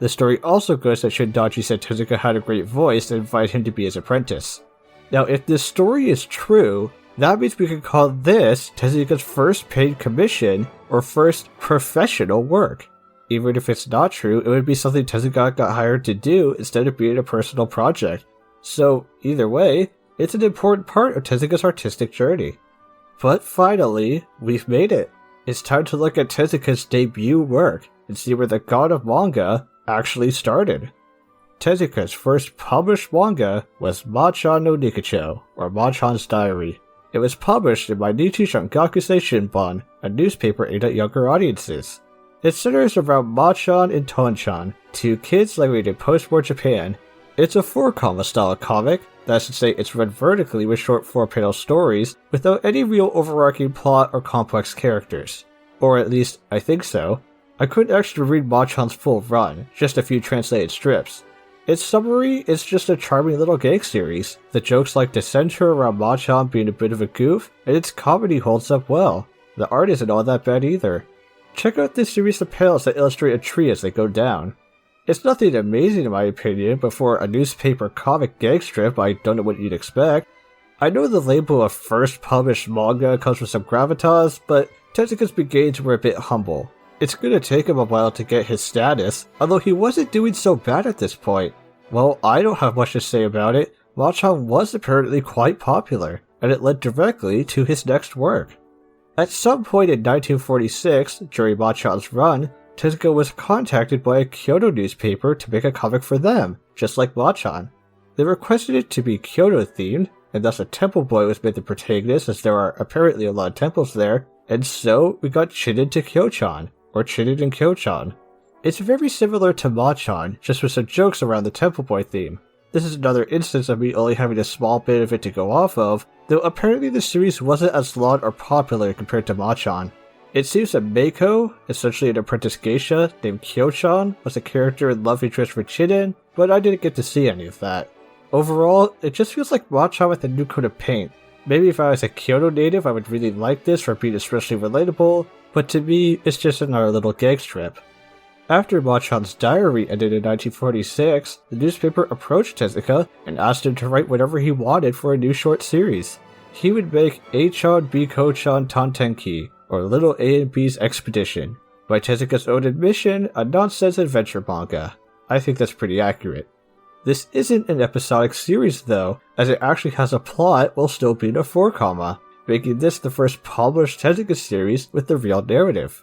The story also goes that Shindanji said Tezuka had a great voice and invited him to be his apprentice. Now, if this story is true, that means we can call this Tezuka's first paid commission or first professional work. Even if it's not true, it would be something Tezuka got hired to do instead of being a personal project. So, either way, it's an important part of Tezuka's artistic journey. But finally, we've made it. It's time to look at Tezuka's debut work and see where the god of manga actually started. Tezuka's first published manga was Machan no Nikacho, or Machan's Diary. It was published in Mainichi Shangakusei Shinban, a newspaper aimed at younger audiences. It centers around Machan and Tonchan, two kids living in post-war Japan. It's a 4-comma style comic That's to say, it's read vertically with short 4-panel stories without any real overarching plot or complex characters. Or at least, I think so. I couldn't actually read Machan's full run, just a few translated strips. Its summary is just a charming little gag series. The jokes like to center around Machan being a bit of a goof, and its comedy holds up well. The art isn't all that bad either. Check out this series of panels that illustrate a tree as they go down. It's nothing amazing in my opinion, but for a newspaper comic gag strip, I don't know what you'd expect. I know the label of first published manga comes with some gravitas, but Tezuka's beginnings were a bit humble. It's gonna take him a while to get his status, although he wasn't doing so bad at this point. Well, I don't have much to say about it. Machan was apparently quite popular, and it led directly to his next work. At some point in 1946, during Machan's run, Tezuka was contacted by a Kyoto newspaper to make a comic for them, just like Machan. They requested it to be Kyoto themed, and thus a temple boy was made the protagonist as there are apparently a lot of temples there, and so we got Chinen to Kyo-chan, or Chinen and Kyo-chan. It's very similar to Machan, just with some jokes around the temple boy theme. This is another instance of me only having a small bit of it to go off of, though apparently the series wasn't as long or popular compared to Machan. It seems that Meiko, essentially an apprentice geisha named Kyo-chan, was a character and love interest for Chinen, but I didn't get to see any of that. Overall, it just feels like Machan with a new coat of paint. Maybe if I was a Kyoto native I would really like this for being especially relatable, but to me, it's just another little gag strip. After Machan's diary ended in 1946, the newspaper approached Tezuka and asked him to write whatever he wanted for a new short series. He would make A-chan Biko-chan Tantenki, or Little A and B's Expedition, by Tezuka's own admission, a nonsense adventure manga. I think that's pretty accurate. This isn't an episodic series though, as it actually has a plot while still being a 4-comma, making this the first published Tezuka series with the real narrative.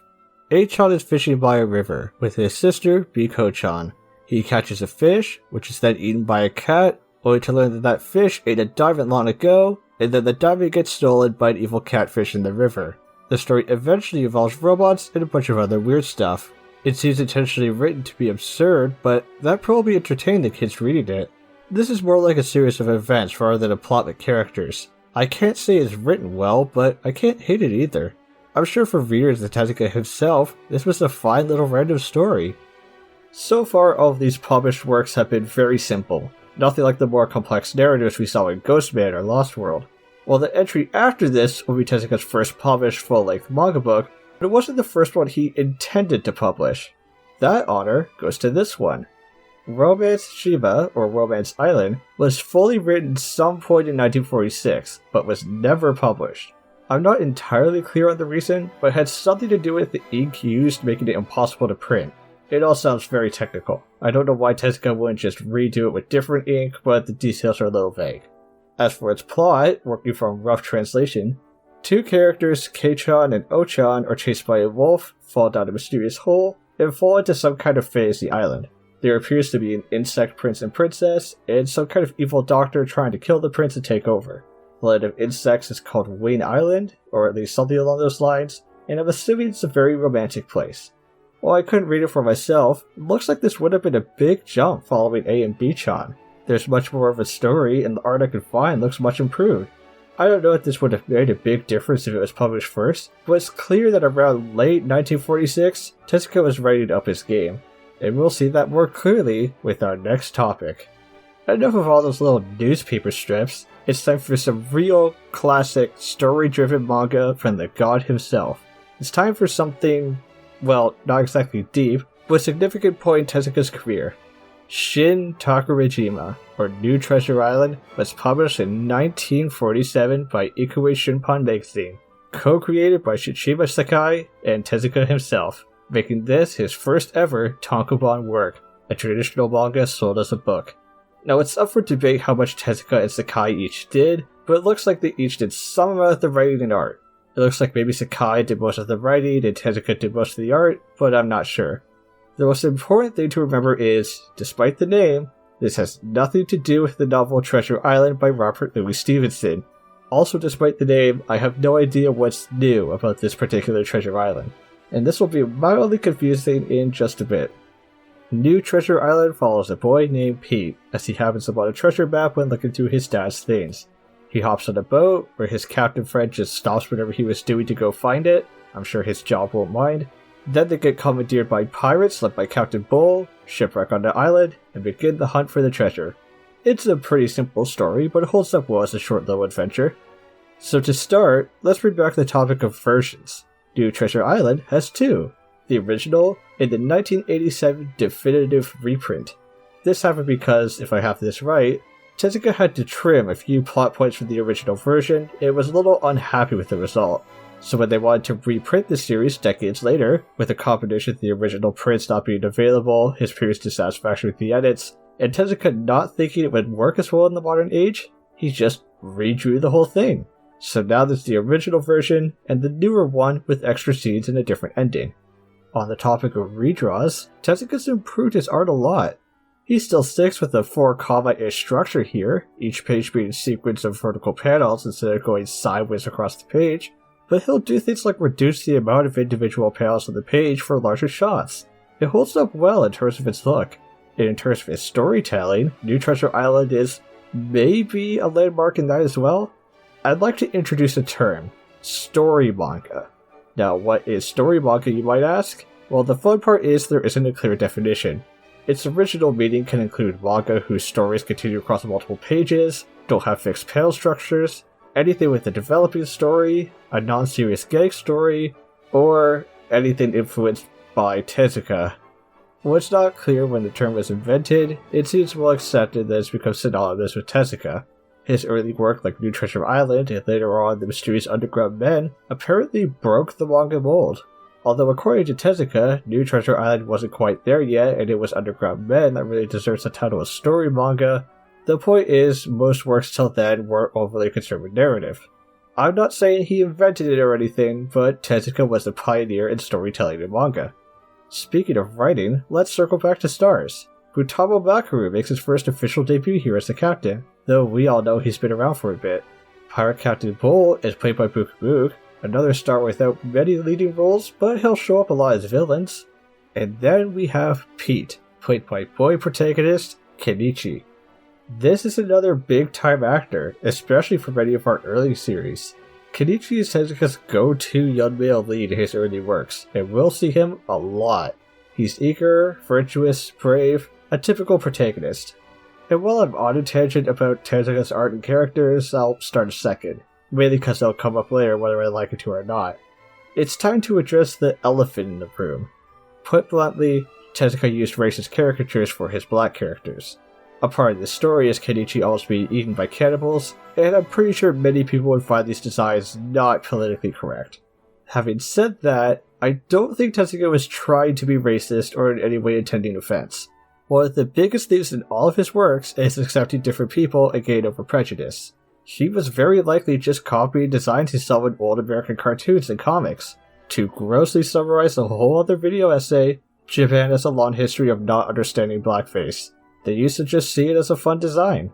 A-chan is fishing by a river with his sister Biko-chan. He catches a fish, which is then eaten by a cat, only to learn that that fish ate a diamond long ago, and then the diamond gets stolen by an evil catfish in the river. The story eventually involves robots and a bunch of other weird stuff. It seems intentionally written to be absurd, but that probably entertained the kids reading it. This is more like a series of events rather than a plot with characters. I can't say it's written well, but I can't hate it either. I'm sure for readers of Tezuka himself, this was a fine little random story. So far, all of these published works have been very simple, nothing like the more complex narratives we saw in Ghostman or Lost World. While the entry after this will be Tezuka's first published full-length manga book, but it wasn't the first one he intended to publish. That honor goes to this one. Romance Shiba, or Romance Island, was fully written some point in 1946, but was never published. I'm not entirely clear on the reason, but it had something to do with the ink used making it impossible to print. It all sounds very technical. I don't know why Tezuka wouldn't just redo it with different ink, but the details are a little vague. As for its plot, working from rough translation, two characters, Kei-chan and O-chan, are chased by a wolf, fall down a mysterious hole, and fall into some kind of fantasy island. There appears to be an insect prince and princess, and some kind of evil doctor trying to kill the prince and take over. The land of insects is called Wayne Island, or at least something along those lines, and I'm assuming it's a very romantic place. While I couldn't read it for myself, it looks like this would have been a big jump following A and B-chan. There's much more of a story, and the art I could find looks much improved. I don't know if this would have made a big difference if it was published first, but it's clear that around late 1946, Tezuka was ready to up his game. And we'll see that more clearly with our next topic. Enough of all those little newspaper strips, it's time for some real, classic, story-driven manga from the god himself. It's time for something, well, not exactly deep, but a significant point in Tezuka's career. Shin Takurajima, or New Treasure Island, was published in 1947 by Ikuei Shunpan Magazine, co-created by Shichima Sakai and Tezuka himself, making this his first ever tankobon work, a traditional manga sold as a book. Now it's up for debate how much Tezuka and Sakai each did, but it looks like they each did some amount of the writing and art. It looks like maybe Sakai did most of the writing and Tezuka did most of the art, but I'm not sure. The most important thing to remember is, despite the name, this has nothing to do with the novel Treasure Island by Robert Louis Stevenson. Also, despite the name, I have no idea what's new about this particular Treasure Island, and this will be mildly confusing in just a bit. New Treasure Island follows a boy named Pete as he happens upon a treasure map when looking through his dad's things. He hops on a boat, where his captain friend just stops whatever he was doing to go find it. I'm sure his job won't mind. Then they get commandeered by pirates led by Captain Bull, shipwreck on the island, and begin the hunt for the treasure. It's a pretty simple story, but it holds up well as a short little adventure. So to start, let's bring back the topic of versions. New Treasure Island has two. The original, and the 1987 definitive reprint. This happened because, if I have this right, Tezuka had to trim a few plot points from the original version and was a little unhappy with the result. So when they wanted to reprint the series decades later, with a combination of the original prints not being available, his previous dissatisfaction with the edits, and Tezuka not thinking it would work as well in the modern age, he just redrew the whole thing. So now there's the original version, and the newer one with extra scenes and a different ending. On the topic of redraws, Tezuka's improved his art a lot. He still sticks with a 4-comma-ish structure here, each page being a sequence of vertical panels instead of going sideways across the page, but he'll do things like reduce the amount of individual panels on the page for larger shots. It holds up well in terms of its look. And in terms of its storytelling, New Treasure Island is maybe a landmark in that as well. I'd like to introduce a term, story manga. Now, what is story manga, you might ask? Well, the fun part is there isn't a clear definition. Its original meaning can include manga whose stories continue across multiple pages, don't have fixed panel structures, anything with a developing story, a non-serious gag story, or anything influenced by Tezuka. When it's not clear when the term was invented, it seems well accepted that it's become synonymous with Tezuka. His early work like New Treasure Island and later on The Mysterious Underground Men apparently broke the manga mold. Although according to Tezuka, New Treasure Island wasn't quite there yet and it was Underground Men that really deserves the title of story manga, the point is most works till then weren't overly concerned with narrative. I'm not saying he invented it or anything, but Tezuka was a pioneer in storytelling in manga. Speaking of writing, let's circle back to stars. Futaba Makaru makes his first official debut here as the captain, though we all know he's been around for a bit. Pirate Captain Bull is played by Book, another star without many leading roles, but he'll show up a lot as villains. And then we have Pete, played by boy protagonist Kenichi. This is another big-time actor, especially for many of our early series. Kenichi is Tezuka's go-to young male lead in his early works, and we'll see him a lot. He's eager, virtuous, brave, a typical protagonist. And while I'm on a tangent about Tezuka's art and characters, I'll start a second, mainly because they'll come up later whether I like it to or not. It's time to address the elephant in the room. Put bluntly, Tezuka used racist caricatures for his black characters. A part of the story is Kenichi almost being eaten by cannibals, and I'm pretty sure many people would find these designs not politically correct. Having said that, I don't think Tezuka was trying to be racist or in any way intending offense. One of the biggest themes in all of his works is accepting different people and getting over prejudice. He was very likely just copying designs he saw in old American cartoons and comics. To grossly summarize a whole other video essay, Japan has a long history of not understanding blackface. They used to just see it as a fun design.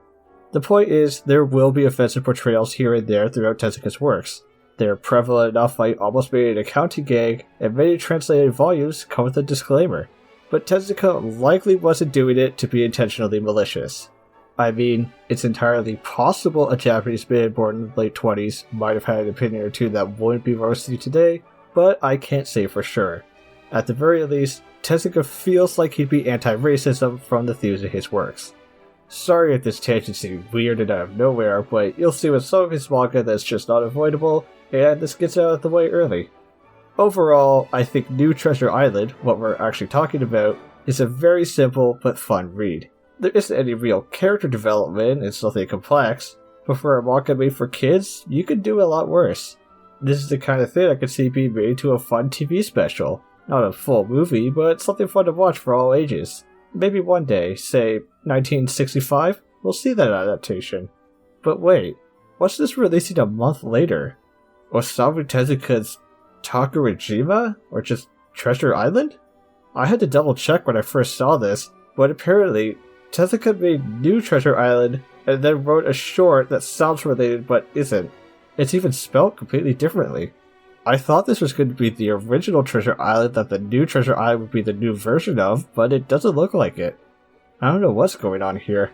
The point is, there will be offensive portrayals here and there throughout Tezuka's works. They are prevalent enough I almost made an accounting gag, and many translated volumes come with a disclaimer. But Tezuka likely wasn't doing it to be intentionally malicious. I mean, it's entirely possible a Japanese man born in the late 20s might have had an opinion or two that wouldn't be roasted today, but I can't say for sure. At the very least, Tezuka feels like he'd be anti-racism from the themes of his works. Sorry if this tangent seemed weird and out of nowhere, but you'll see with some of his manga that's just not avoidable, and this gets out of the way early. Overall, I think New Treasure Island, what we're actually talking about, is a very simple but fun read. There isn't any real character development, it's nothing complex, but for a manga made for kids, you could do a lot worse. This is the kind of thing I could see being made to a fun TV special. Not a full movie, but something fun to watch for all ages. Maybe one day, say 1965, we'll see that adaptation. But wait, what's this releasing a month later? Osamu Tezuka's Takurajima? Or just Treasure Island? I had to double check when I first saw this, but apparently Tezuka made New Treasure Island and then wrote a short that sounds related but isn't. It's even spelled completely differently. I thought this was going to be the original Treasure Island that the new Treasure Island would be the new version of, but it doesn't look like it. I don't know what's going on here.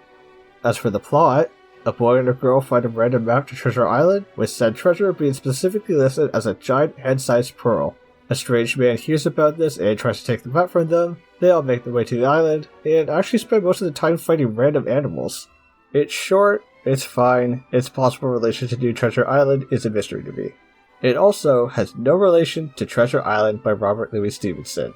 As for the plot, a boy and a girl find a random map to Treasure Island, with said treasure being specifically listed as a giant head-sized pearl. A strange man hears about this and tries to take the map from them. They all make their way to the island, and actually spend most of the time fighting random animals. It's short, it's fine, its possible relation to New Treasure Island is a mystery to me. It also has no relation to Treasure Island by Robert Louis Stevenson.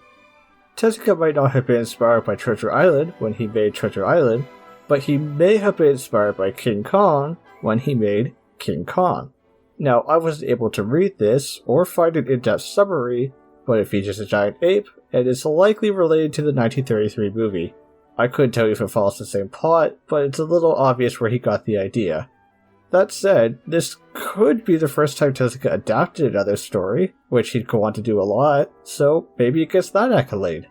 Tezuka might not have been inspired by Treasure Island when he made Treasure Island, but he may have been inspired by King Kong when he made King Kong. Now, I wasn't able to read this or find an in-depth summary, but it features a giant ape and is likely related to the 1933 movie. I couldn't tell you if it follows the same plot, but it's a little obvious where he got the idea. That said, this could be the first time Tezuka adapted another story, which he'd go on to do a lot, so maybe it gets that accolade.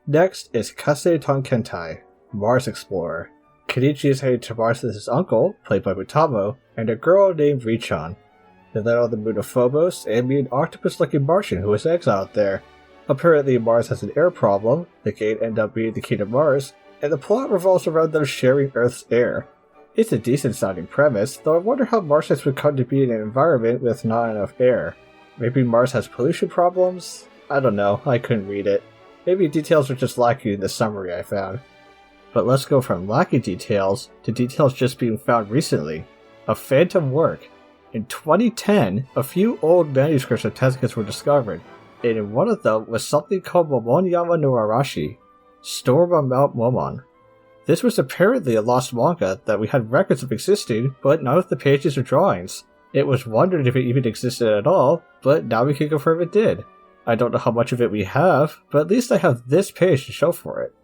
Next is Kase Tonkentai, Mars Explorer. Kenichi is headed to Mars with his uncle, played by Mutamo, and a girl named Richan. They land on the moon of Phobos and meet an octopus-looking Martian who is exiled there. Apparently Mars has an air problem, the gate end up being the King of Mars, and the plot revolves around them sharing Earth's air. It's a decent sounding premise, though I wonder how Martians would come to be in an environment with not enough air. Maybe Mars has pollution problems? I don't know, I couldn't read it. Maybe details are just lacking in the summary I found. But let's go from lacking details to details just being found recently. A phantom work. In 2010, a few old manuscripts of Tezuka's were discovered, and in one of them was something called Momonyama no Arashi, Storm on Mount Momon. This was apparently a lost manga that we had records of existing, but none of the pages or drawings. It was wondered if it even existed at all, but now we can confirm it did. I don't know how much of it we have, but at least I have this page to show for it.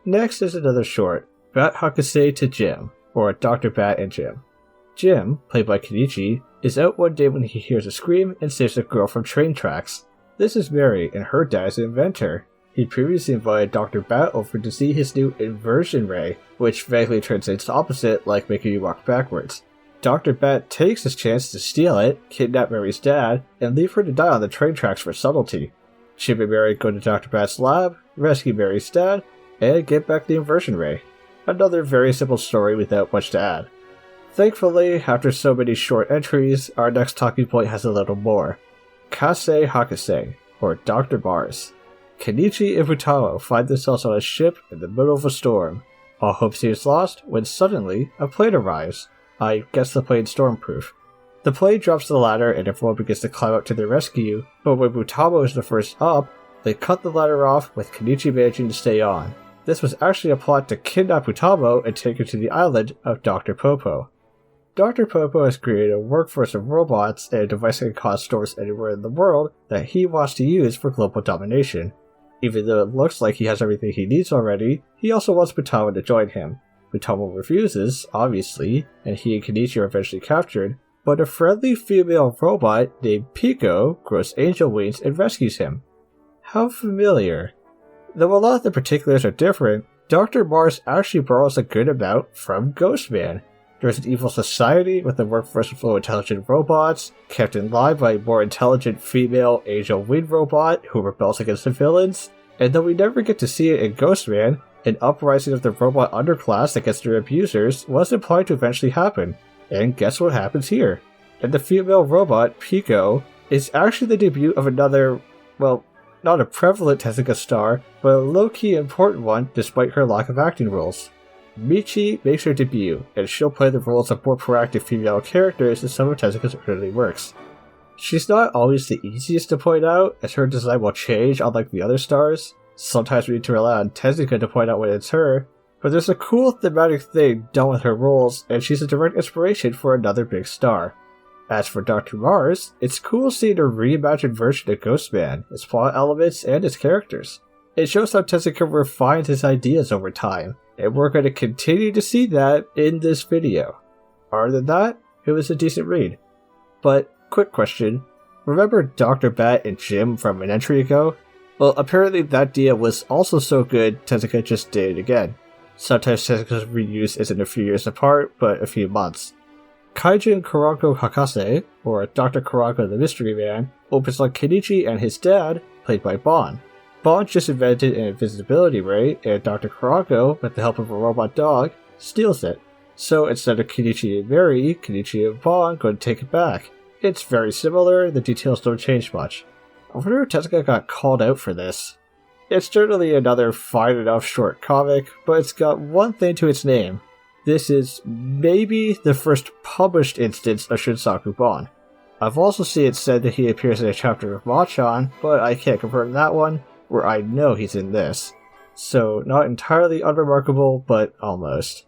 Next is another short, Bat Hakusei to Jim, or Dr. Bat and Jim. Jim, played by Kenichi, is out one day when he hears a scream and saves a girl from train tracks. This is Mary, and her dad is an inventor. He previously invited Dr. Bat over to see his new inversion ray, which vaguely translates to opposite, like making you walk backwards. Dr. Bat takes his chance to steal it, kidnap Mary's dad, and leave her to die on the train tracks for subtlety. Jim and Mary go to Dr. Bat's lab, rescue Mary's dad, and get back the inversion ray. Another very simple story without much to add. Thankfully, after so many short entries, our next talking point has a little more. Kase Hakusei, or Dr. Mars. Kenichi and Mutamo find themselves on a ship in the middle of a storm. All hope seems lost when suddenly a plane arrives. I guess the plane's stormproof. The plane drops the ladder and everyone begins to climb up to their rescue, but when Mutamo is the first up, they cut the ladder off with Kenichi managing to stay on. This was actually a plot to kidnap Mutamo and take her to the island of Dr. Popo. Dr. Popo has created a workforce of robots and a device that can cause storms anywhere in the world that he wants to use for global domination. Even though it looks like he has everything he needs already, he also wants Mutamo to join him. Mutamo refuses, obviously, and he and Kenichi are eventually captured, but a friendly female robot named Pico grows angel wings and rescues him. How familiar. Though a lot of the particulars are different, Dr. Mars actually borrows a good amount from Ghostman. There's an evil society with a workforce of low intelligent robots, kept in line by a more intelligent female angel wing robot who rebels against the villains, and though we never get to see it in Ghostman, an uprising of the robot underclass against their abusers was implied to eventually happen. And guess what happens here? And the female robot, Pico, is actually the debut of another, well, not a prevalent Tezuka star, but a low-key important one despite her lack of acting roles. Michi makes her debut, and she'll play the roles of more proactive female characters in some of Tezuka's early works. She's not always the easiest to point out, as her design will change unlike the other stars. Sometimes we need to rely on Tezuka to point out when it's her, but there's a cool thematic thing done with her roles, and she's a direct inspiration for another big star. As for Dr. Mars, it's cool seeing a reimagined version of Ghostman, its plot elements, and its characters. It shows how Tezuka refined his ideas over time, and we're going to continue to see that in this video. Other than that, it was a decent read. But, quick question, remember Dr. Bat and Jim from an entry ago? Well, apparently that idea was also so good, Tezuka just did it again. Sometimes Tezuka's reuse isn't a few years apart, but a few months. Kaijin Kurako Hakase, or Dr. Kurako the Mystery Man, opens on Kenichi and his dad, played by Bon. Bon just invented an invisibility ray, and Dr. Kurako, with the help of a robot dog, steals it. So instead of Kenichi and Mary, Kenichi and Bon go to take it back. It's very similar, the details don't change much. I wonder if Tezuka got called out for this. It's certainly another fine enough short comic, but it's got one thing to its name. This is maybe the first published instance of Shinsaku Bon. I've also seen it said that he appears in a chapter of Machan, but I can't confirm that one, where I know he's in this. So not entirely unremarkable, but almost.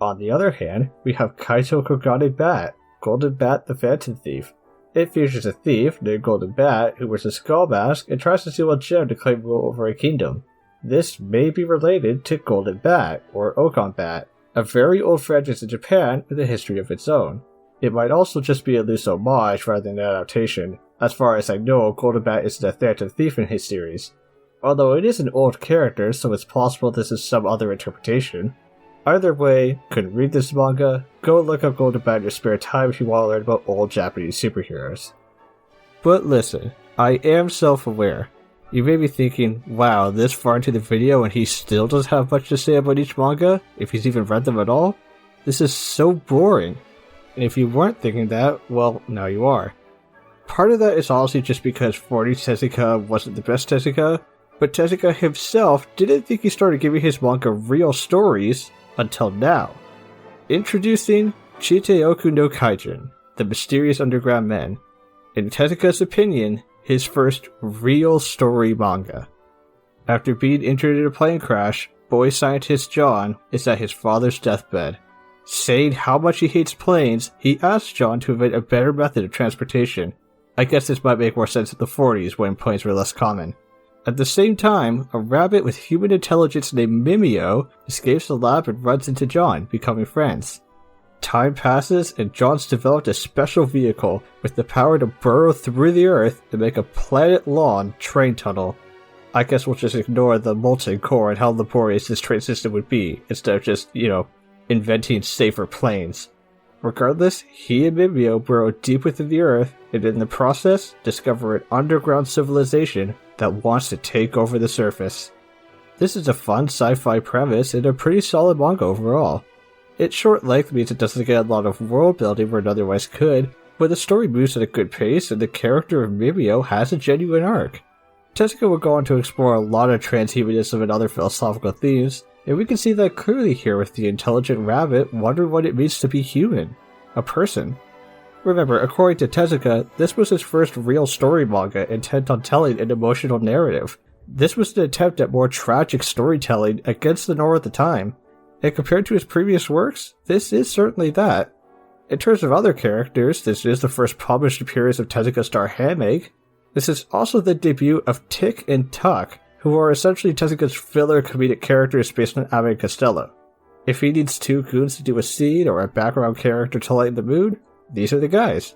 On the other hand, we have Kaito Kogane Bat, Golden Bat the Phantom Thief. It features a thief named Golden Bat who wears a skull mask and tries to steal a gem to claim rule over a kingdom. This may be related to Golden Bat, or Okon Bat, a very old franchise in Japan with a history of its own. It might also just be a loose homage rather than an adaptation. As far as I know, Golden Bat isn't a Phantom Thief in his series. Although it is an old character, so it's possible this is some other interpretation. Either way, couldn't read this manga, go look up Golden Bat in your spare time if you want to learn about old Japanese superheroes. But listen, I am self-aware. You may be thinking, wow, this far into the video and he still doesn't have much to say about each manga, if he's even read them at all? This is so boring. And if you weren't thinking that, well, now you are. Part of that is honestly just because 40 Tezuka wasn't the best Tezuka, but Tezuka himself didn't think he started giving his manga real stories until now. Introducing Chiteoku no Kaijin, the Mysterious Underground Men. In Tezuka's opinion, his first real story manga. After being injured in a plane crash, boy scientist John is at his father's deathbed. Saying how much he hates planes, he asks John to invent a better method of transportation. I guess this might make more sense in the 40s when planes were less common. At the same time, a rabbit with human intelligence named Mimeo escapes the lab and runs into John, becoming friends. Time passes and John's developed a special vehicle with the power to burrow through the earth and make a planet-long train tunnel. I guess we'll just ignore the molten core and how laborious this train system would be, instead of just, inventing safer planes. Regardless, he and Mimeo burrow deep within the earth and in the process discover an underground civilization that wants to take over the surface. This is a fun sci-fi premise and a pretty solid manga overall. Its short length means it doesn't get a lot of world building where it otherwise could, but the story moves at a good pace and the character of Mimeo has a genuine arc. Tezuka will go on to explore a lot of transhumanism and other philosophical themes, and we can see that clearly here with the intelligent rabbit wondering what it means to be human, a person. Remember, according to Tezuka, this was his first real story manga intent on telling an emotional narrative. This was an attempt at more tragic storytelling against the norm at the time, and compared to his previous works, this is certainly that. In terms of other characters, this is the first published appearance of Tezuka star Hameg. This is also the debut of Tick and Tuck, who are essentially Tezuka's filler comedic characters based on Abbott and Costello. If he needs two goons to do a scene or a background character to lighten the mood, these are the guys.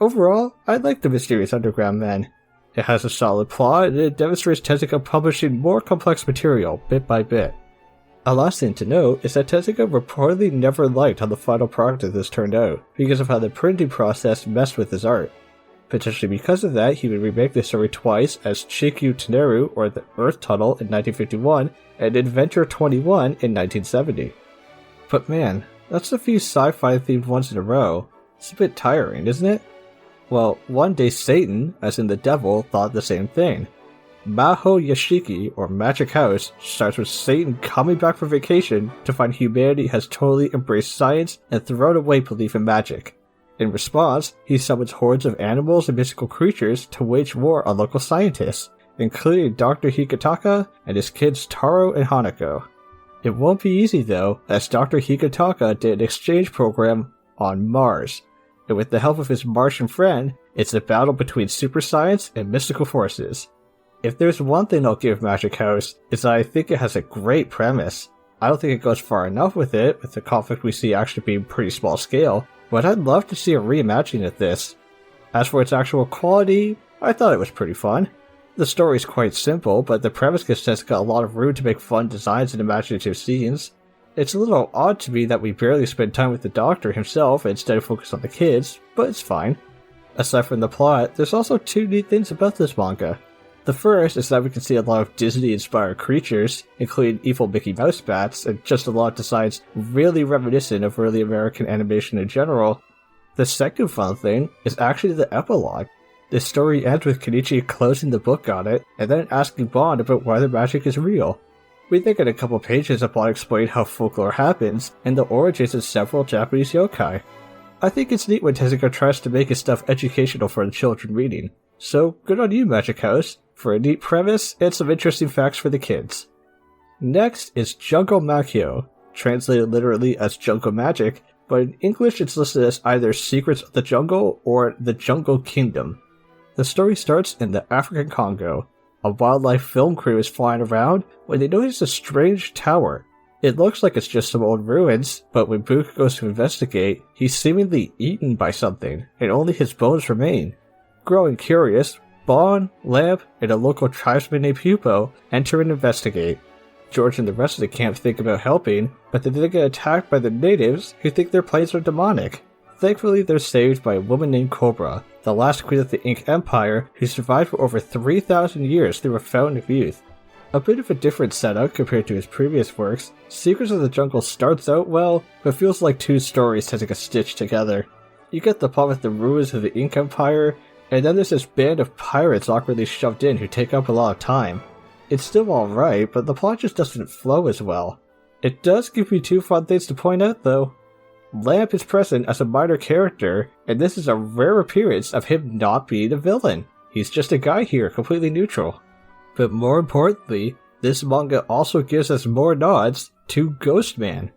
Overall, I like The Mysterious Underground Men. It has a solid plot and it demonstrates Tezuka publishing more complex material bit by bit. A last thing to note is that Tezuka reportedly never liked how the final product of this turned out because of how the printing process messed with his art. Potentially because of that, he would remake the story twice as Chikyu Teneru, or the Earth Tunnel, in 1951, and Adventure 21 in 1970. But man, that's a few sci-fi themed ones in a row. It's a bit tiring, isn't it? Well, one day Satan, as in the devil, thought the same thing. Maho Yashiki, or Magic House, starts with Satan coming back from vacation to find humanity has totally embraced science and thrown away belief in magic. In response, he summons hordes of animals and mystical creatures to wage war on local scientists, including Dr. Hikataka and his kids Taro and Hanako. It won't be easy though, as Dr. Hikataka did an exchange program on Mars, and with the help of his Martian friend, it's a battle between super science and mystical forces. If there's one thing I'll give Magic House, is that I think it has a great premise. I don't think it goes far enough with it, with the conflict we see actually being pretty small scale, but I'd love to see a reimagining of this. As for its actual quality, I thought it was pretty fun. The story's quite simple, but the premise gives Tezuka a lot of room to make fun designs and imaginative scenes. It's a little odd to me that we barely spend time with the doctor himself and instead focus on the kids, but it's fine. Aside from the plot, there's also two neat things about this manga. The first is that we can see a lot of Disney-inspired creatures, including evil Mickey Mouse bats, and just a lot of designs really reminiscent of early American animation in general. The second fun thing is actually the epilogue. The story ends with Kenichi closing the book on it, and then asking Bond about whether magic is real. We think in a couple pages of Bond explain how folklore happens, and the origins of several Japanese yokai. I think it's neat when Tezuka tries to make his stuff educational for the children reading. So, good on you, Magic House, for a neat premise and some interesting facts for the kids. Next is Jungle Makyo, translated literally as Jungle Magic, but in English it's listed as either Secrets of the Jungle or The Jungle Kingdom. The story starts in the African Congo. A wildlife film crew is flying around when they notice a strange tower. It looks like it's just some old ruins, but when Book goes to investigate, he's seemingly eaten by something, and only his bones remain. Growing curious, Bond, Lamp, and a local tribesman named Pupo enter and investigate. George and the rest of the camp think about helping, but then they get attacked by the natives who think their planes are demonic. Thankfully, they're saved by a woman named Cobra, the last queen of the Ink Empire, who survived for over 3,000 years through a fountain of youth. A bit of a different setup compared to his previous works, Secrets of the Jungle starts out well, but feels like two stories Tezuka stitched together. You get the plot with the ruins of the Ink Empire, and then there's this band of pirates awkwardly shoved in who take up a lot of time. It's still alright, but the plot just doesn't flow as well. It does give me two fun things to point out though. Lamp is present as a minor character, and this is a rare appearance of him not being a villain. He's just a guy here, completely neutral. But more importantly, this manga also gives us more nods to Ghostman.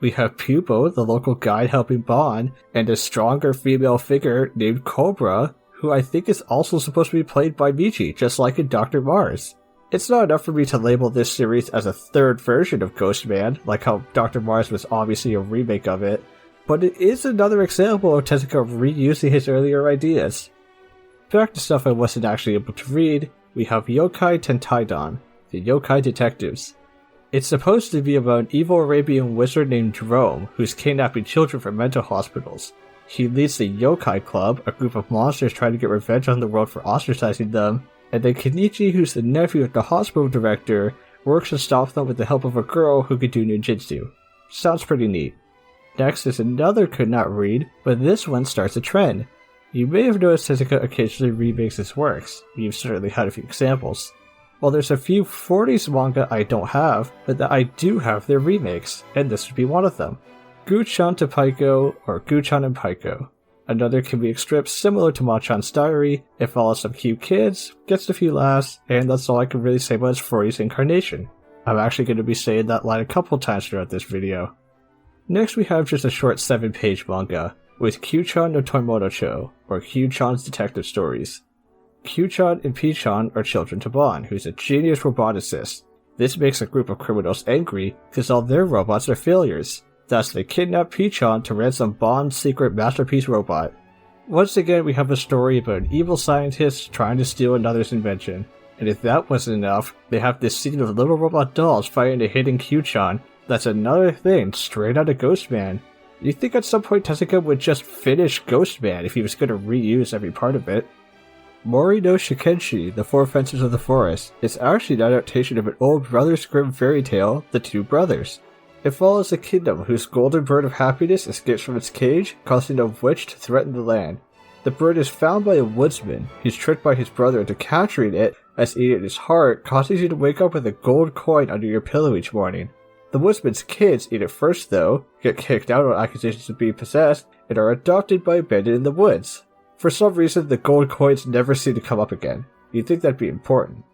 We have Pupo, the local guide helping Bond, and a stronger female figure named Cobra, who I think is also supposed to be played by Michi, just like in Dr. Mars. It's not enough for me to label this series as a third version of Ghostman, like how Dr. Mars was obviously a remake of it, but it is another example of Tezuka reusing his earlier ideas. Back to stuff I wasn't actually able to read, we have Yokai Tentaidon, the Yokai Detectives. It's supposed to be about an evil Arabian wizard named Jerome, who's kidnapping children from mental hospitals. He leads the Yokai Club, a group of monsters trying to get revenge on the world for ostracizing them, and then Kenichi, who's the nephew of the hospital director, works to stop them with the help of a girl who can do ninjutsu. Sounds pretty neat. Next is another could not read, but this one starts a trend. You may have noticed Tezuka occasionally remakes his works. You've certainly had a few examples. Well, there's a few 40s manga I don't have, but that I do have their remakes, and this would be one of them. Guchan to Paiko, or Guchan and Paiko. Another comedic strip similar to Machan's Diary. It follows some cute kids, gets a few laughs, and that's all I can really say about its 40s incarnation. I'm actually going to be saying that line a couple times throughout this video. Next we have just a short 7-page manga, with Kyuchan no Toimodacho, or Kyuchan's Detective Stories. Kyuchan and Pichan are children to Bond, who's a genius roboticist. This makes a group of criminals angry because all their robots are failures. Thus, they kidnap Pichan to ransom Bond's secret masterpiece robot. Once again, we have a story about an evil scientist trying to steal another's invention. And if that wasn't enough, they have this scene of little robot dolls fighting a hidden Kyuchan. That's another thing straight out of Ghostman. You'd think at some point Tezuka would just finish Ghostman if he was going to reuse every part of it. Mori no Shikenshi, The Four Fences of the Forest, is actually an adaptation of an old Brothers Grimm fairy tale, The Two Brothers. It follows a kingdom whose golden bird of happiness escapes from its cage, causing a witch to threaten the land. The bird is found by a woodsman, who's tricked by his brother into capturing it, as eating his heart causes you to wake up with a gold coin under your pillow each morning. The woodsman's kids eat it first though, get kicked out on accusations of being possessed, and are adopted by a bandit in the woods. For some reason, the gold coins never seem to come up again. You'd think that'd be important.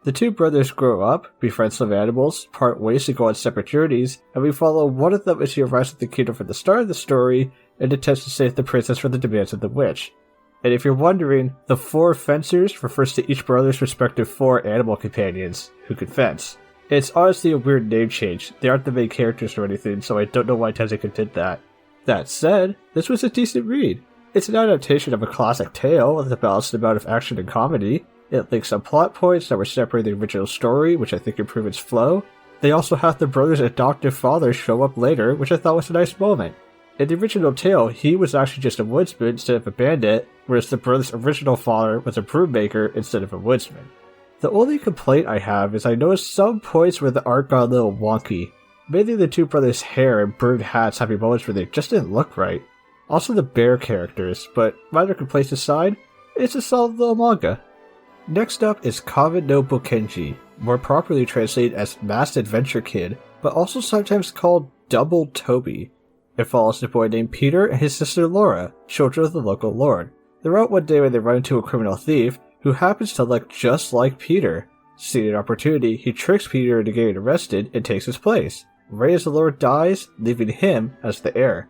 The two brothers grow up, befriend some animals, part ways to go on separate journeys, and we follow one of them as he arrives at the kingdom from the start of the story and attempts to save the princess from the demands of the witch. And if you're wondering, the Four Fencers refers to each brother's respective 4 animal companions who can fence. It's honestly a weird name change. They aren't the main characters or anything, so I don't know why Tezuka did that. That said, this was a decent read. It's an adaptation of a classic tale with a balanced amount of action and comedy. It links some plot points that were separate in the original story, which I think improve its flow. They also have the brother's adoptive father show up later, which I thought was a nice moment. In the original tale, he was actually just a woodsman instead of a bandit, whereas the brother's original father was a broom maker instead of a woodsman. The only complaint I have is I noticed some points where the art got a little wonky. Mainly the two brothers' hair and brimmed hats having moments where they just didn't look right. Also the bear characters, but minor complaints aside, it's a solid little manga. Next up is Kamen no Bokenji, more properly translated as Masked Adventure Kid, but also sometimes called Double Toby. It follows a boy named Peter and his sister Laura, children of the local lord. They're out one day when they run into a criminal thief who happens to look just like Peter. Seeing an opportunity, he tricks Peter into getting arrested and takes his place. Right as the lord dies, leaving him as the heir.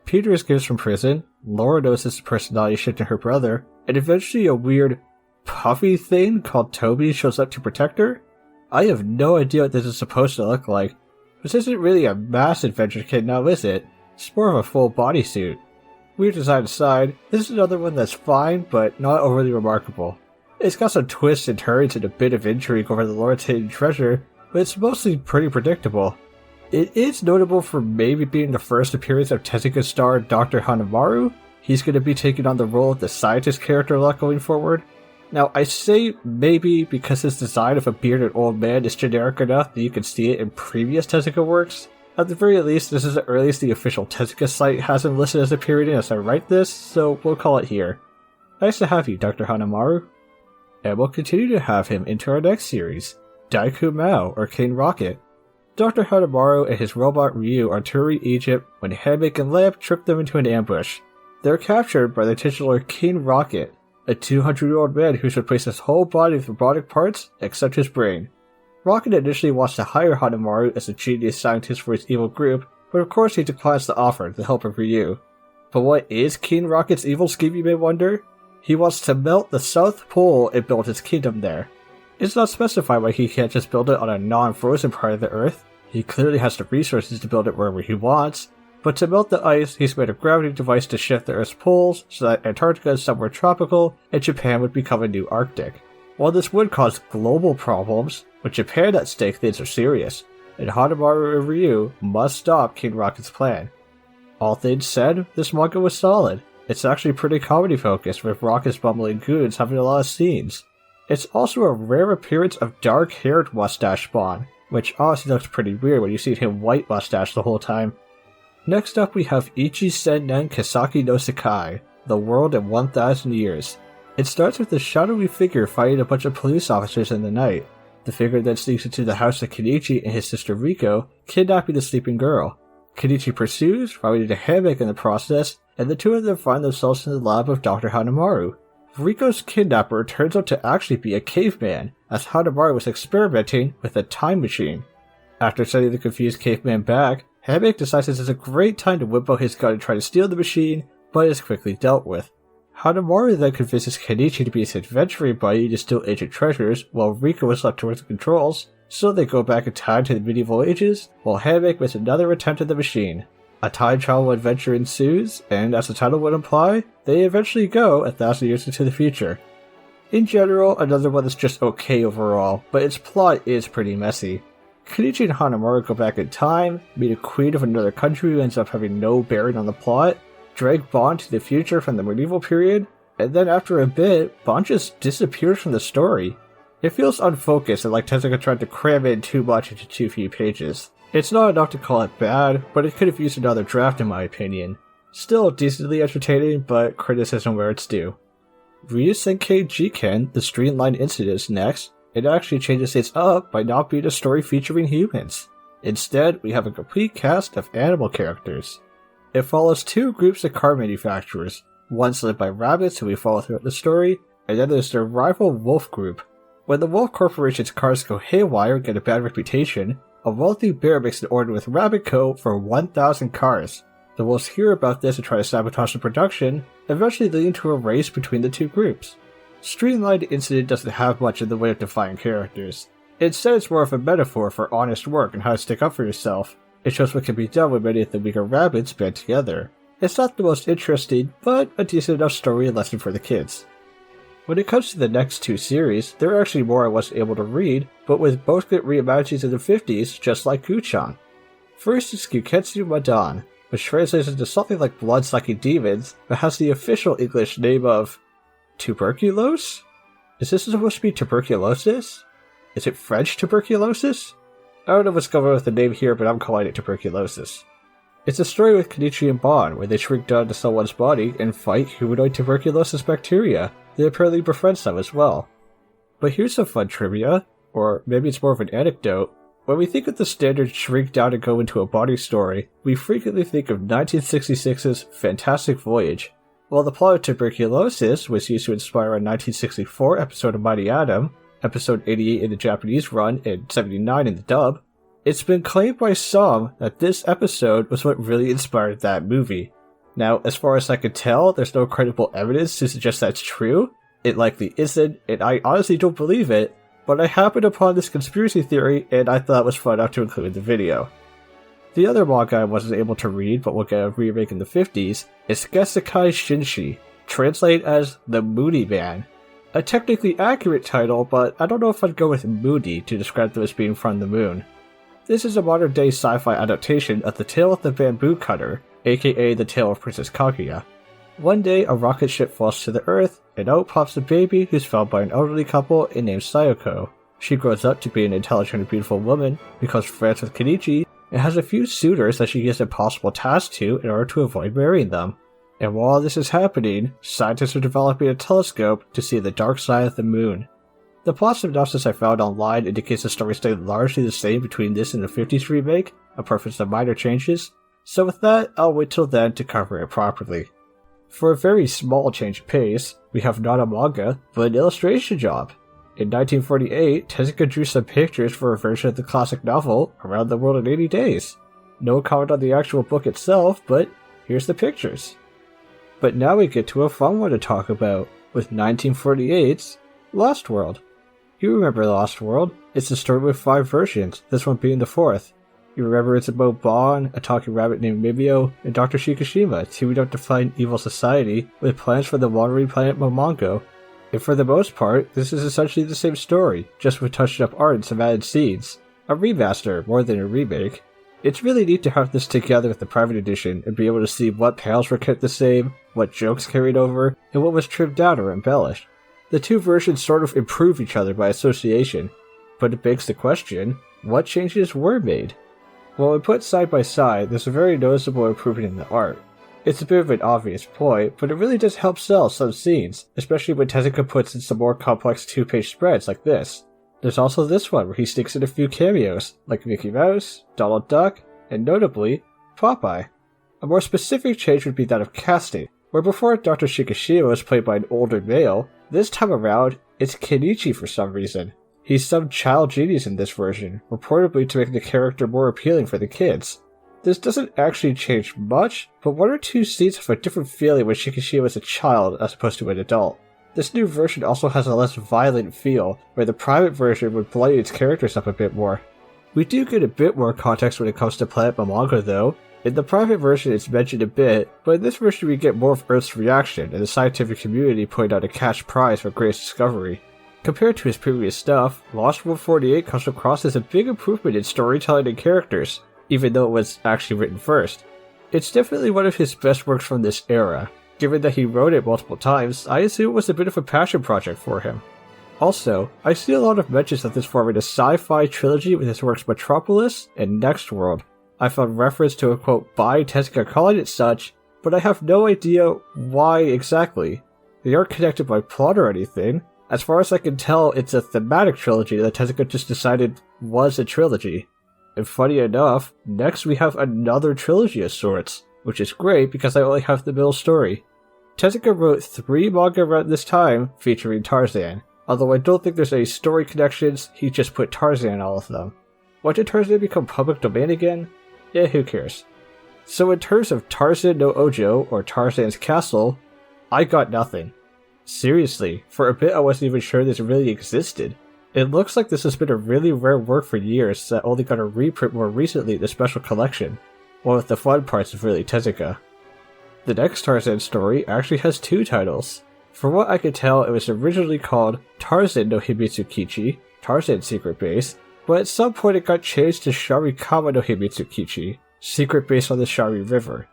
Peter escapes from prison, Laura notices the personality shift in her brother, and eventually a weird puffy thing called Toby shows up to protect her? I have no idea what this is supposed to look like. This isn't really a mass adventure kid now, is it? It's more of a full bodysuit. Weird design aside, this is another one that's fine, but not overly remarkable. It's got some twists and turns and a bit of intrigue over the Lord's hidden treasure, but it's mostly pretty predictable. It is notable for maybe being the first appearance of Tezuka star Dr. Hanamaru. He's going to be taking on the role of the scientist character a lot going forward. Now, I say maybe because his design of a bearded old man is generic enough that you can see it in previous Tezuka works. At the very least, this is the earliest the official Tezuka site has him listed as appearing in as I write this, so we'll call it here. Nice to have you, Dr. Hanamaru. And we'll continue to have him into our next series, Daiku Mao, or King Rocket. Dr. Hanamaru and his robot Ryu are touring Egypt when Hammock and Lamp trick them into an ambush. They're captured by the titular King Rocket, a 200-year-old man who's replaced his whole body with robotic parts except his brain. Rocket initially wants to hire Hanamaru as a genius scientist for his evil group, but of course he declines the offer with the help of Ryu. But what is King Rocket's evil scheme, you may wonder? He wants to melt the South Pole and build his kingdom there. It's not specified why he can't just build it on a non-frozen part of the Earth. He clearly has the resources to build it wherever he wants, but to melt the ice, he's made a gravity device to shift the Earth's poles so that Antarctica is somewhere tropical and Japan would become a new Arctic. While this would cause global problems, with Japan at stake, things are serious, and Hanamaru and Ryu must stop King Rocket's plan. All things said, this manga was solid. It's actually pretty comedy focused, with Rocket's bumbling goons having a lot of scenes. It's also a rare appearance of dark-haired mustache Spawn, which honestly looks pretty weird when you see him white mustache the whole time. Next up we have Ichi Sennen Kisaki no Sekai, The World in 1000 Years. It starts with a shadowy figure fighting a bunch of police officers in the night. The figure then sneaks into the house of Kenichi and his sister Riko, kidnapping the sleeping girl. Kenichi pursues, running into Hammock in the process, and the two of them find themselves in the lab of Dr. Hanamaru. Riko's kidnapper turns out to actually be a caveman, as Hanamaru was experimenting with a time machine. After sending the confused caveman back, Hammock decides this is a great time to whip out his gun and try to steal the machine, but is quickly dealt with. Hanamaru then convinces Kenichi to be his adventuring buddy to steal ancient treasures, while Riko is left towards the controls, so they go back in time to the medieval ages, while Hammock makes another attempt at the machine. A time travel adventure ensues, and as the title would imply, they eventually go 1,000 years into the future. In general, another one that's just okay overall, but its plot is pretty messy. Kenichi and Hanamaru go back in time, meet a queen of another country who ends up having no bearing on the plot, drag Bond to the future from the medieval period, and then after a bit, Bond just disappears from the story. It feels unfocused and like Tezuka tried to cram in too much into too few pages. It's not enough to call it bad, but it could have used another draft in my opinion. Still decently entertaining, but criticism where it's due. Ryusenkei Jiken, The Streamlined Incident is next. It actually changes things up by not being a story featuring humans. Instead, we have a complete cast of animal characters. It follows two groups of car manufacturers. One's led by rabbits who we follow throughout the story, and then there's their rival wolf group. When the Wolf Corporation's cars go haywire and get a bad reputation, a wealthy bear makes an order with Rabbit Co. for 1,000 cars. The wolves hear about this and try to sabotage the production, eventually leading to a race between the two groups. Streamlined Incident doesn't have much in the way of defining characters. Instead, it's more of a metaphor for honest work and how to stick up for yourself. It shows what can be done when many of the weaker rabbits band together. It's not the most interesting, but a decent enough story and lesson for the kids. When it comes to the next two series, there are actually more I wasn't able to read, but with both good reimaginings in the 50s, just like Guchan. First is Gyuketsu Madan, which translates into something like blood-sucking demons, but has the official English name of tuberculose? Is this supposed to be tuberculosis? Is it French tuberculosis? I don't know what's going on with the name here, but I'm calling it tuberculosis. It's a story with Kenichi and Bon, where they shrink down to someone's body and fight humanoid tuberculosis bacteria. They apparently befriend some as well. But here's some fun trivia, or maybe it's more of an anecdote. When we think of the standard shrink down and go into a body story, we frequently think of 1966's Fantastic Voyage. While the plot of tuberculosis was used to inspire a 1964 episode of Mighty Atom, episode 88 in the Japanese run and 79 in the dub, it's been claimed by some that this episode was what really inspired that movie. Now, as far as I can tell, there's no credible evidence to suggest that's true. It likely isn't, and I honestly don't believe it, but I happened upon this conspiracy theory and I thought it was fun enough to include in the video. The other manga I wasn't able to read but will get a remake in the 50s is Gesekai Shinshi, translated as The Moody Man. A technically accurate title, but I don't know if I'd go with moody to describe them as being from the moon. This is a modern-day sci-fi adaptation of The Tale of the Bamboo Cutter, aka The Tale of Princess Kaguya. One day, a rocket ship falls to the Earth, and out pops a baby who's found by an elderly couple named Sayoko. She grows up to be an intelligent and beautiful woman, becomes friends with Kenichi, and has a few suitors that she gives impossible tasks to in order to avoid marrying them. And while this is happening, scientists are developing a telescope to see the dark side of the moon. The plot synopsis I found online indicates the story stayed largely the same between this and the 50s remake, apart from some minor changes, so with that, I'll wait till then to cover it properly. For a very small change of pace, we have not a manga, but an illustration job. In 1948, Tezuka drew some pictures for a version of the classic novel, Around the World in 80 Days. No comment on the actual book itself, but here's the pictures. But now we get to a fun one to talk about, with 1948's Lost World. You remember Lost World? It's a story with 5 versions, this one being the 4th. You remember it's about Bon, a talking rabbit named Mibio, and Dr. Shikishima teaming up to find evil society with plans for the wandering planet Momongo. And for the most part, this is essentially the same story, just with touched up art and some added scenes. A remaster more than a remake. It's really neat to have this together with the private edition and be able to see what panels were kept the same, what jokes carried over, and what was trimmed down or embellished. The two versions sort of improve each other by association, but it begs the question, what changes were made? Well, when put side by side, there's a very noticeable improvement in the art. It's a bit of an obvious point, but it really does help sell some scenes, especially when Tezuka puts in some more complex 2-page spreads like this. There's also this one where he sticks in a few cameos, like Mickey Mouse, Donald Duck, and notably, Popeye. A more specific change would be that of casting, where before Dr. Shikishima was played by an older male, this time around, it's Kenichi for some reason. He's some child genius in this version, reportedly to make the character more appealing for the kids. This doesn't actually change much, but 1 or 2 scenes have a different feeling when Shikishima was a child as opposed to an adult. This new version also has a less violent feel, where the private version would bloody its characters up a bit more. We do get a bit more context when it comes to Planet Momongo though. In the private version it's mentioned a bit, but in this version we get more of Earth's reaction and the scientific community putting out a cash prize for greatest discovery. Compared to his previous stuff, Lost World 48 comes across as a big improvement in storytelling and characters, even though it was actually written first. It's definitely one of his best works from this era. Given that he wrote it multiple times, I assume it was a bit of a passion project for him. Also, I see a lot of mentions of this forming a sci-fi trilogy with his works Metropolis and Next World. I found reference to a quote by Tezuka calling it such, but I have no idea why exactly. They aren't connected by plot or anything. As far as I can tell, it's a thematic trilogy that Tezuka just decided was a trilogy. And funny enough, next we have another trilogy of sorts, which is great because I only have the middle story. Tezuka wrote 3 manga around this time featuring Tarzan, although I don't think there's any story connections, he just put Tarzan in all of them. Why did Tarzan become public domain again? Yeah, who cares. So in terms of Tarzan no Ojo, or Tarzan's Castle, I got nothing. Seriously, for a bit I wasn't even sure this really existed. It looks like this has been a really rare work for years that only got a reprint more recently in the special collection, one of the fun parts of really Tezuka. The next Tarzan story actually has 2 titles. From what I could tell, it was originally called Tarzan no Himitsukichi, Tarzan's Secret Base, but at some point it got changed to Sharikama no Himitsukichi, secret base on the Shari River.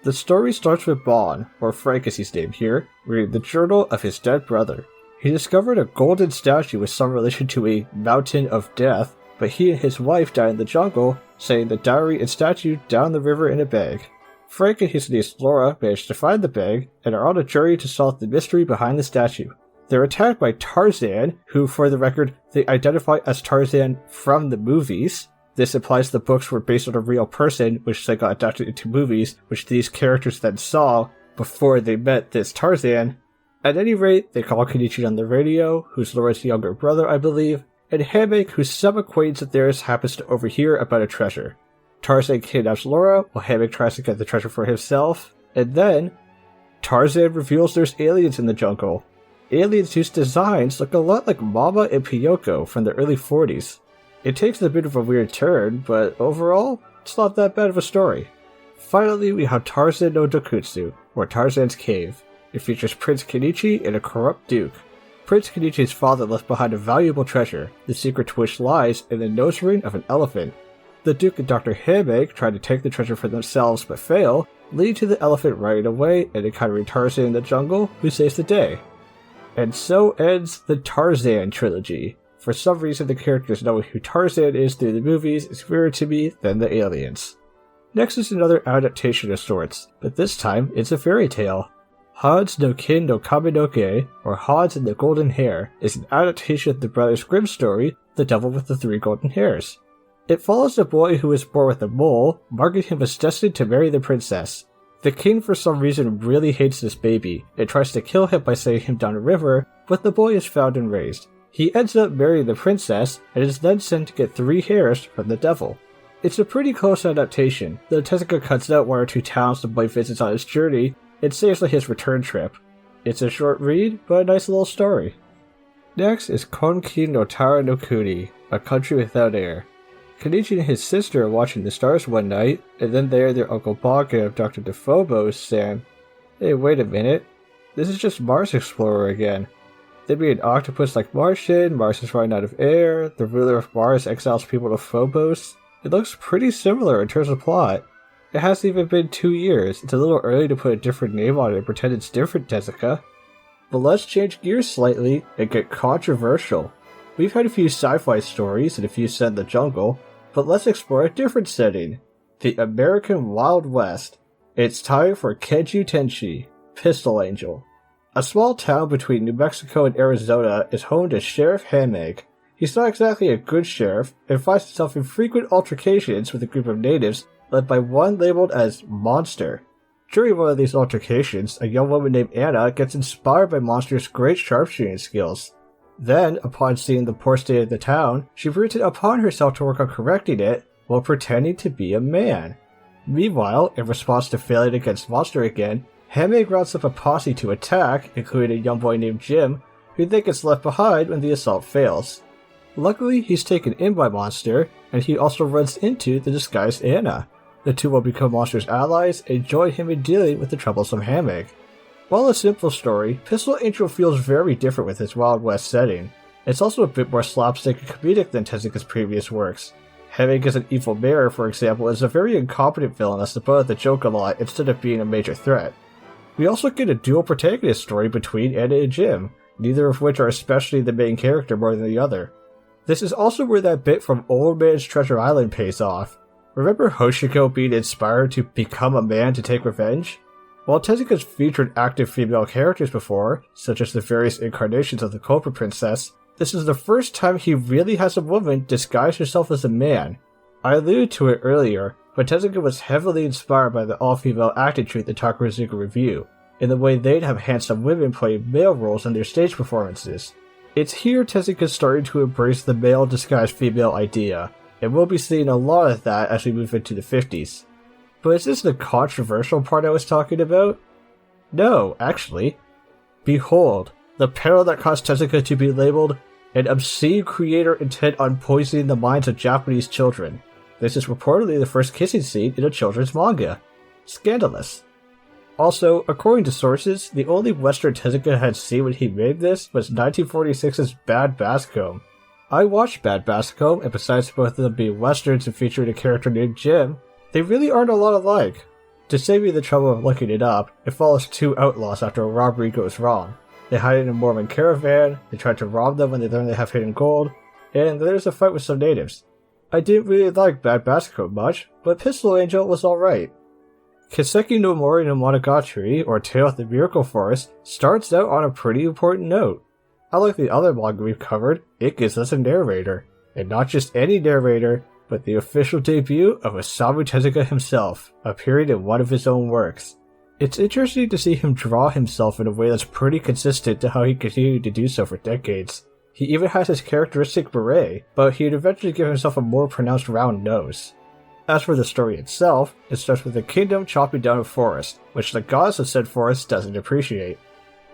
The story starts with Bon, or Frank as he's named here, reading the journal of his dead brother. He discovered a golden statue with some relation to a mountain of death, but he and his wife died in the jungle, setting the diary and statue down the river in a bag. Frank and his niece Laura manage to find the bag and are on a journey to solve the mystery behind the statue. They're attacked by Tarzan, who, for the record, they identify as Tarzan from the movies. This implies the books were based on a real person, which they got adapted into movies, which these characters then saw before they met this Tarzan. At any rate, they call Kenichi on the radio, who's Laura's younger brother, I believe, and Hammock, who's some acquaintance of theirs, happens to overhear about a treasure. Tarzan kidnaps Laura, while Hammock tries to get the treasure for himself, and then Tarzan reveals there's aliens in the jungle. Aliens whose designs look a lot like Mama and Piyoko from the early 40s. It takes a bit of a weird turn, but overall, it's not that bad of a story. Finally, we have Tarzan no Dokutsu, or Tarzan's Cave. It features Prince Kenichi and a corrupt duke. Prince Kenichi's father left behind a valuable treasure, the secret to which lies in the nose ring of an elephant. The duke and Dr. Hammock try to take the treasure for themselves but fail, leading to the elephant running away and encountering Tarzan in the jungle, who saves the day. And so ends the Tarzan trilogy. For some reason, the characters knowing who Tarzan is through the movies is weirder to me than the aliens. Next is another adaptation of sorts, but this time it's a fairy tale. Hans no Kin no Kaminoke, or Hans and the Golden Hair, is an adaptation of the Brothers Grimm story, The Devil with the Three Golden Hairs. It follows a boy who was born with a mole, marking him as destined to marry the princess. The king for some reason really hates this baby, and tries to kill him by sending him down a river, but the boy is found and raised. He ends up marrying the princess, and is then sent to get 3 hairs from the devil. It's a pretty close adaptation, though Tezuka cuts out 1 or 2 towns the boy visits on his journey, and saves like his return trip. It's a short read, but a nice little story. Next is Konkin no Tara no Kuni, A Country Without Air. Kenichi and his sister are watching the stars one night, and then they hear their Uncle Baga of Dr. Dephobos saying, "Hey, wait a minute, this is just Mars Explorer again. There'd be an octopus like Martian, Mars is running out of air, the ruler of Mars exiles people to Phobos." It looks pretty similar in terms of plot. It hasn't even been 2 years, it's a little early to put a different name on it and pretend it's different, Tezuka. But let's change gears slightly and get controversial. We've had a few sci-fi stories and a few set in the jungle, but let's explore a different setting. The American Wild West. It's time for Kenju Tenshi, Pistol Angel. A small town between New Mexico and Arizona is home to Sheriff Hammock. He's not exactly a good sheriff, and finds himself in frequent altercations with a group of natives led by one labeled as Monster. During one of these altercations, a young woman named Anna gets inspired by Monster's great sharpshooting skills. Then, upon seeing the poor state of the town, she brings it upon herself to work on correcting it while pretending to be a man. Meanwhile, in response to failing against Monster again, Hammock rounds up a posse to attack, including a young boy named Jim, who then gets left behind when the assault fails. Luckily, he's taken in by Monster, and he also runs into the disguised Anna. The two will become Monster's allies and join him in dealing with the troublesome Hammock. While a simple story, Pistol Angel feels very different with its Wild West setting. It's also a bit more slapstick and comedic than Tezuka's previous works. Hammock as an evil mayor, for example, is a very incompetent villain that's the butt of the joke a lot instead of being a major threat. We also get a dual protagonist story between Anna and Jim, neither of which are especially the main character more than the other. This is also where that bit from Old Man's Treasure Island pays off. Remember Hoshiko being inspired to become a man to take revenge? While Tezuka's featured active female characters before, such as the various incarnations of the Cobra Princess, this is the first time he really has a woman disguise herself as a man. I alluded to it earlier, but Tezuka was heavily inspired by the all-female acting troupe the Takarazuka Review, in the way they'd have handsome women playing male roles in their stage performances. It's here Tezuka's starting to embrace the male disguised female idea, and we'll be seeing a lot of that as we move into the 50s. But is this the controversial part I was talking about? No, actually. Behold, the peril that caused Tezuka to be labeled an obscene creator intent on poisoning the minds of Japanese children. This is reportedly the first kissing scene in a children's manga. Scandalous. Also, according to sources, the only Western Tezuka had seen when he made this was 1946's Bad Bascombe. I watched Bad Bascombe, and besides both of them being Westerns and featuring a character named Jim, they really aren't a lot alike. To save you the trouble of looking it up, it follows two outlaws after a robbery goes wrong. They hide in a Mormon caravan, they try to rob them when they learn they have hidden gold, and there's a fight with some natives. I didn't really like Bad Bascombe much, but Pistol Angel was alright. Kiseki no Mori no Monogatari, or Tale of the Miracle Forest, starts out on a pretty important note. Unlike the other manga we've covered, it gives us a narrator. And not just any narrator, but the official debut of Osamu Tezuka himself, appearing in one of his own works. It's interesting to see him draw himself in a way that's pretty consistent to how he continued to do so for decades. He even has his characteristic beret, but he'd eventually give himself a more pronounced round nose. As for the story itself, it starts with the kingdom chopping down a forest, which the goddess of said forest doesn't appreciate.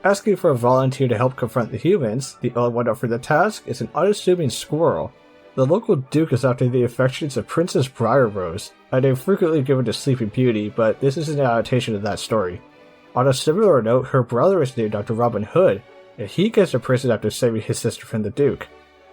Asking for a volunteer to help confront the humans, the only one up for the task is an unassuming squirrel. The local duke is after the affections of Princess Briarrose, a name frequently given to Sleeping Beauty, but this is an adaptation of that story. On a similar note, her brother is named after Robin Hood, and he gets to prison after saving his sister from the duke.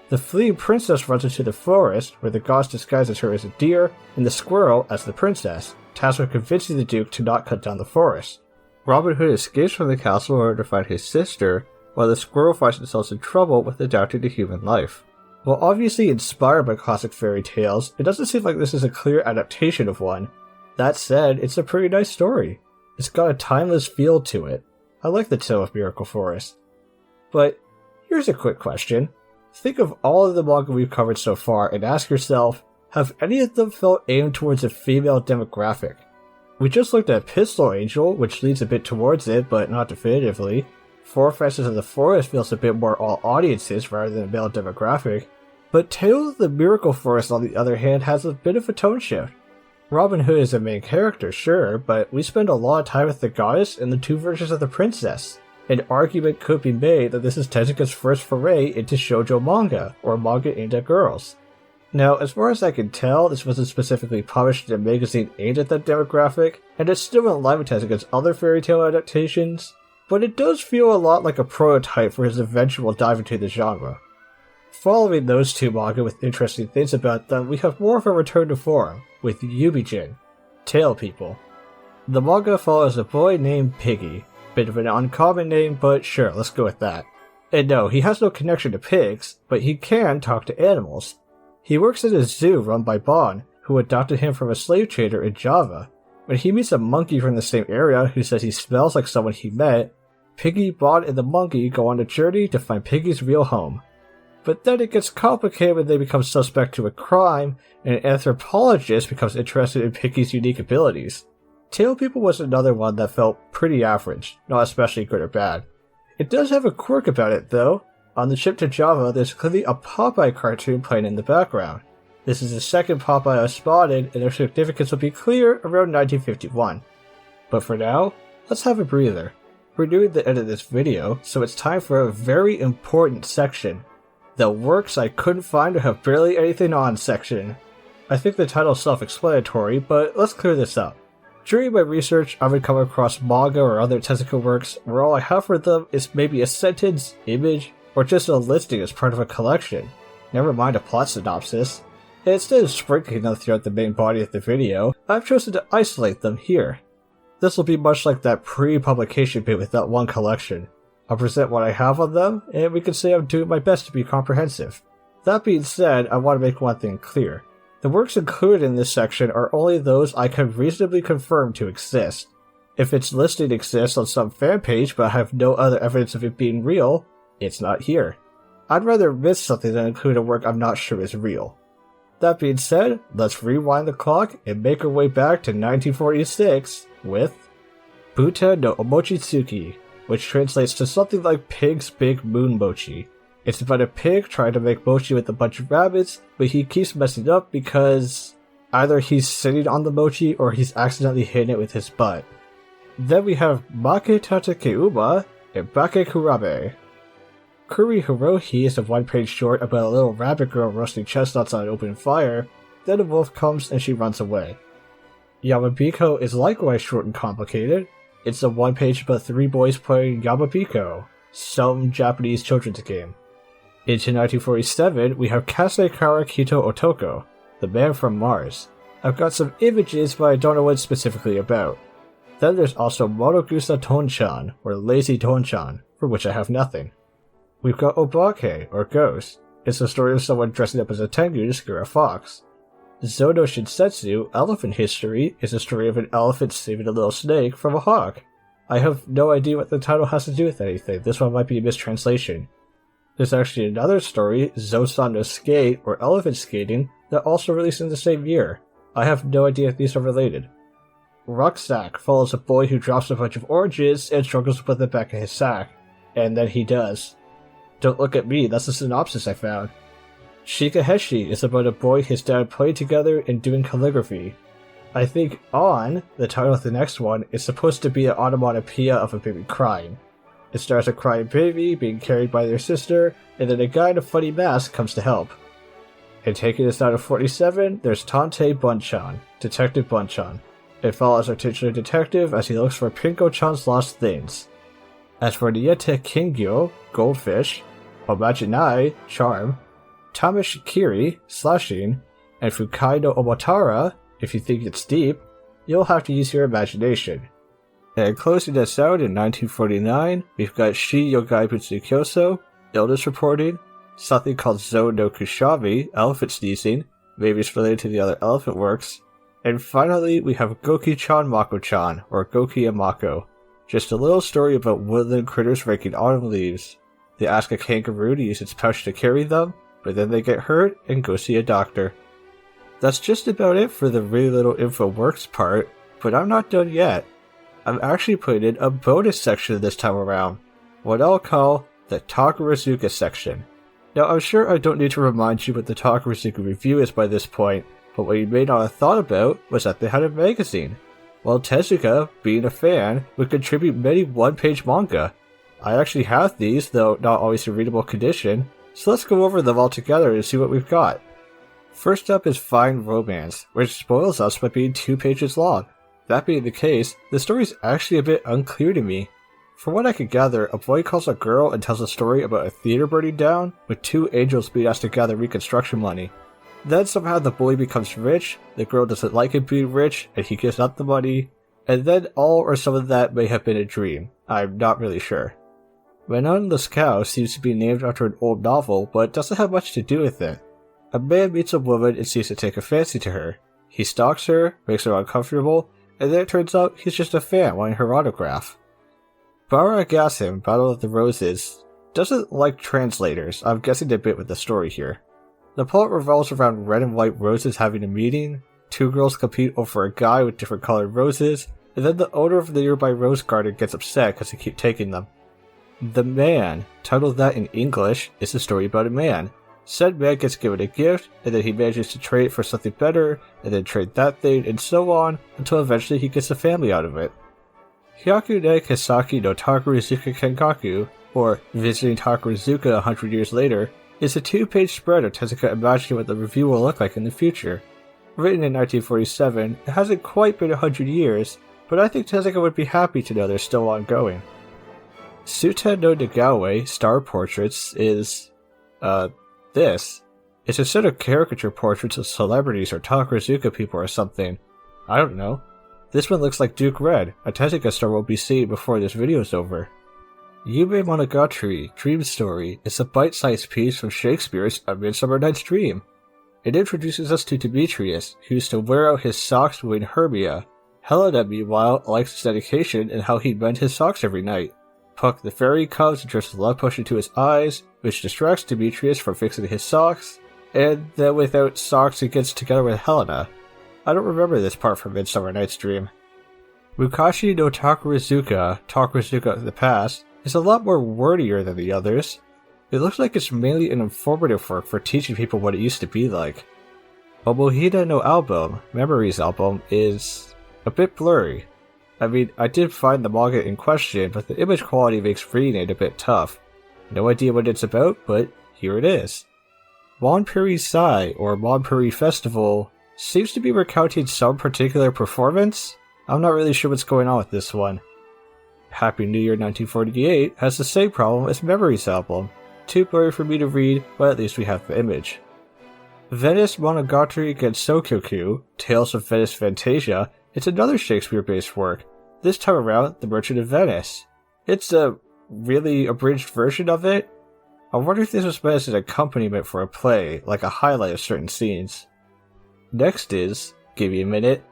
The fleeing princess runs into the forest, where the goddess disguises her as a deer, and the squirrel as the princess, tasked with convincing the duke to not cut down the forest. Robin Hood escapes from the castle in order to find his sister, while the squirrel finds themselves in trouble with adapting to human life. While obviously inspired by classic fairy tales, it doesn't seem like this is a clear adaptation of one. That said, it's a pretty nice story. It's got a timeless feel to it. I like the Tale of Miracle Forest. But here's a quick question. Think of all of the manga we've covered so far and ask yourself, have any of them felt aimed towards a female demographic? We just looked at Pistol Angel, which leads a bit towards it, but not definitively. Four Fences of the Forest feels a bit more all audiences rather than a male demographic. But Tale of the Miracle Forest, on the other hand, has a bit of a tone shift. Robin Hood is a main character, sure, but we spend a lot of time with the goddess and the two versions of the princess. An argument could be made that this is Tezuka's first foray into shoujo manga, or manga aimed at girls. Now, as far as I can tell, this wasn't specifically published in a magazine aimed at that demographic, and it's still in line with Tezuka's other fairy tale adaptations, but it does feel a lot like a prototype for his eventual dive into the genre. Following those two manga with interesting things about them, we have more of a return to form, with Yubijin, Tail People. The manga follows a boy named Piggy. Bit of an uncommon name, but sure, let's go with that. And no, he has no connection to pigs, but he can talk to animals. He works at a zoo run by Bon, who adopted him from a slave trader in Java. When he meets a monkey from the same area who says he smells like someone he met, Piggy, Bon, and the monkey go on a journey to find Piggy's real home. But then it gets complicated when they become suspect to a crime, and an anthropologist becomes interested in Piggy's unique abilities. Tail People was another one that felt pretty average, not especially good or bad. It does have a quirk about it though. On the trip to Java, there's clearly a Popeye cartoon playing in the background. This is the second Popeye I've spotted, and their significance will be clear around 1951. But for now, let's have a breather. We're nearing the end of this video, so it's time for a very important section. The works I couldn't find or have barely anything on section. I think the title's self-explanatory, but let's clear this up. During my research, I would come across manga or other Tezuka works where all I have for them is maybe a sentence, image, or just a listing as part of a collection, never mind a plot synopsis. And instead of sprinkling them throughout the main body of the video, I've chosen to isolate them here. This will be much like that pre-publication bit with that one collection. I'll present what I have on them, and we can say I'm doing my best to be comprehensive. That being said, I want to make one thing clear. The works included in this section are only those I can reasonably confirm to exist. If its listing exists on some fan page but I have no other evidence of it being real, it's not here. I'd rather miss something than include a work I'm not sure is real. That being said, let's rewind the clock and make our way back to 1946 with Buta no Omochitsuki, which translates to something like Pig's Big Moon Mochi. It's about a pig trying to make mochi with a bunch of rabbits, but he keeps messing up because either he's sitting on the mochi or he's accidentally hitting it with his butt. Then we have Make Tatake Uma and Bake Kurabe. Kuri Hirohi is a one-page short about a little rabbit girl roasting chestnuts on an open fire, then a wolf comes and she runs away. Yamabiko is likewise short and complicated. It's a one-page about 3 boys playing Yamabiko, some Japanese children's game. Into 1947, we have Kasekara Kito Otoko, the man from Mars. I've got some images, but I don't know what it's specifically about. Then there's also Monogusa Tonchan, or Lazy Tonchan, for which I have nothing. We've got Obake, or Ghost. It's the story of someone dressing up as a tengu to scare a fox. Zono Shinsetsu, Elephant History, is a story of an elephant saving a little snake from a hawk. I have no idea what the title has to do with anything. This one might be a mistranslation. There's actually another story, Zosan no Skate, or Elephant Skating, that also released in the same year. I have no idea if these are related. Rucksack follows a boy who drops a bunch of oranges and struggles to put them back in his sack. And then he does. Don't look at me, that's the synopsis I found. Shikaheshi is about a boy and his dad playing together and doing calligraphy. I think On, the title of the next one, is supposed to be an onomatopoeia of a baby crying. It stars a crying baby being carried by their sister, and then a guy in a funny mask comes to help. And taking us down to 47, there's Tante Bunchan, Detective Bunchan. It follows our titular detective as he looks for Pinko-chan's lost things. As for Niete Kingyo, Goldfish, Omajinai, Charm, Tamashikiri, Slashing, and Fukai no Omotara, if you think it's deep, you'll have to use your imagination. And closing us out in 1949, we've got Shi Yogai Butsukyoso, illness reporting, something called Zo no Kushabi, elephant sneezing, maybe it's related to the other elephant works, and finally we have Goki-chan Mako-chan, or Goki and Mako, just a little story about woodland critters raking autumn leaves. They ask a kangaroo to use its pouch to carry them, but then they get hurt and go see a doctor. That's just about it for the really little info works part, but I'm not done yet. I'm actually putting in a bonus section this time around, what I'll call the Takarazuka section. Now I'm sure I don't need to remind you what the Takarazuka review is by this point, but what you may not have thought about was that they had a magazine. Well, Tezuka, being a fan, would contribute many one-page manga. I actually have these, though not always in readable condition, so let's go over them all together and see what we've got. First up is Fine Romance, which spoils us by being 2 pages long. That being the case, the story's actually a bit unclear to me. From what I could gather, a boy calls a girl and tells a story about a theater burning down, with 2 angels being asked to gather reconstruction money. Then somehow the boy becomes rich, the girl doesn't like him being rich, and he gives up the money, and then all or some of that may have been a dream. I'm not really sure. Menonless Cow seems to be named after an old novel, but doesn't have much to do with it. A man meets a woman and seems to take a fancy to her. He stalks her, makes her uncomfortable, and then it turns out he's just a fan wanting her autograph. Baragasim, Battle of the Roses, doesn't like translators. I'm guessing a bit with the story here. The plot revolves around red and white roses having a meeting, 2 girls compete over a guy with different colored roses, and then the owner of the nearby rose garden gets upset because they keep taking them. The Man, titled that in English, is a story about a man. Said man gets given a gift, and then he manages to trade it for something better, and then trade that thing, and so on, until eventually he gets a family out of it. Hyaku ne Kisaki no Takarazuka Kenkaku, or Visiting Takarazuka 100 years later, is a 2-page spread of Tezuka imagining what the review will look like in the future. Written in 1947, it hasn't quite been 100 years, but I think Tezuka would be happy to know they're still ongoing. Suten no Nagawe, Star Portraits, is, this. It's a set of caricature portraits of celebrities or Takarazuka people or something. I don't know. This one looks like Duke Red, a Tezuka star we'll be seeing before this video is over. Yume Monogatari, Dream Story, is a bite-sized piece from Shakespeare's A Midsummer Night's Dream. It introduces us to Demetrius, who used to wear out his socks doing Hermia. Helena, meanwhile, likes his dedication and how he'd mend his socks every night. Puck the fairy comes and drips a love potion to his eyes, which distracts Demetrius from fixing his socks, and then without socks he gets together with Helena. I don't remember this part from Midsummer Night's Dream. Mukashi no Takarazuka, Takarazuka of the Past, is a lot more wordier than the others. It looks like it's mainly an informative work for teaching people what it used to be like. Omohida no Album, Memories album, is a bit blurry. I mean, I did find the manga in question, but the image quality makes reading it a bit tough. No idea what it's about, but here it is. Monpuri Sai, or Monpuri Festival, seems to be recounting some particular performance. I'm not really sure what's going on with this one. Happy New Year 1948 has the same problem as Memories album. Too blurry for me to read, but at least we have the image. Venice Monogatari Gensokyoku, Tales of Venice Fantasia, is another Shakespeare-based work, this time around The Merchant of Venice. It's a really abridged version of it. I wonder if this was meant as an accompaniment for a play, like a highlight of certain scenes. Next is, give me a minute,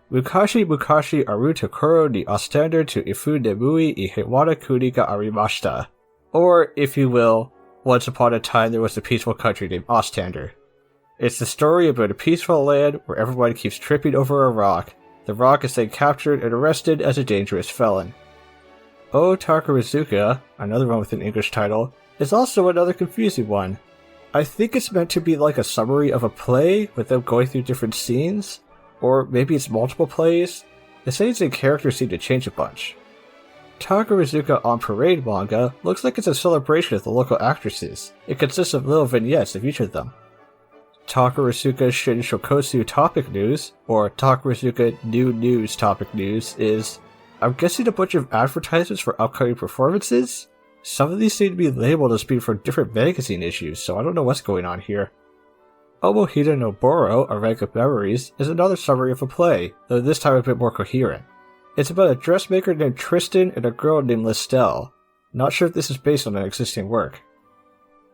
Mukashi Mukashi Aru Tokoro ni Ostander to Ifu Nemui I Heiwara Kuni ga Arimashita. Or, if you will, once upon a time there was a peaceful country named Ostander. It's the story about a peaceful land where everyone keeps tripping over a rock. The rock is then captured and arrested as a dangerous felon. O Takarazuka, another one with an English title, is also another confusing one. I think it's meant to be like a summary of a play without going through different scenes, or maybe it's multiple plays. The scenes and characters seem to change a bunch. Takarazuka on Parade manga looks like it's a celebration of the local actresses. It consists of little vignettes of each of them. Takarazuka Shin Shokosu Topic News, or Takarazuka New News Topic News, is, I'm guessing, a bunch of advertisements for upcoming performances? Some of these seem to be labeled as being from different magazine issues, so I don't know what's going on here. Omohida no Boro, A Rank of Memories, is another summary of a play, though this time a bit more coherent. It's about a dressmaker named Tristan and a girl named Listel. Not sure if this is based on an existing work.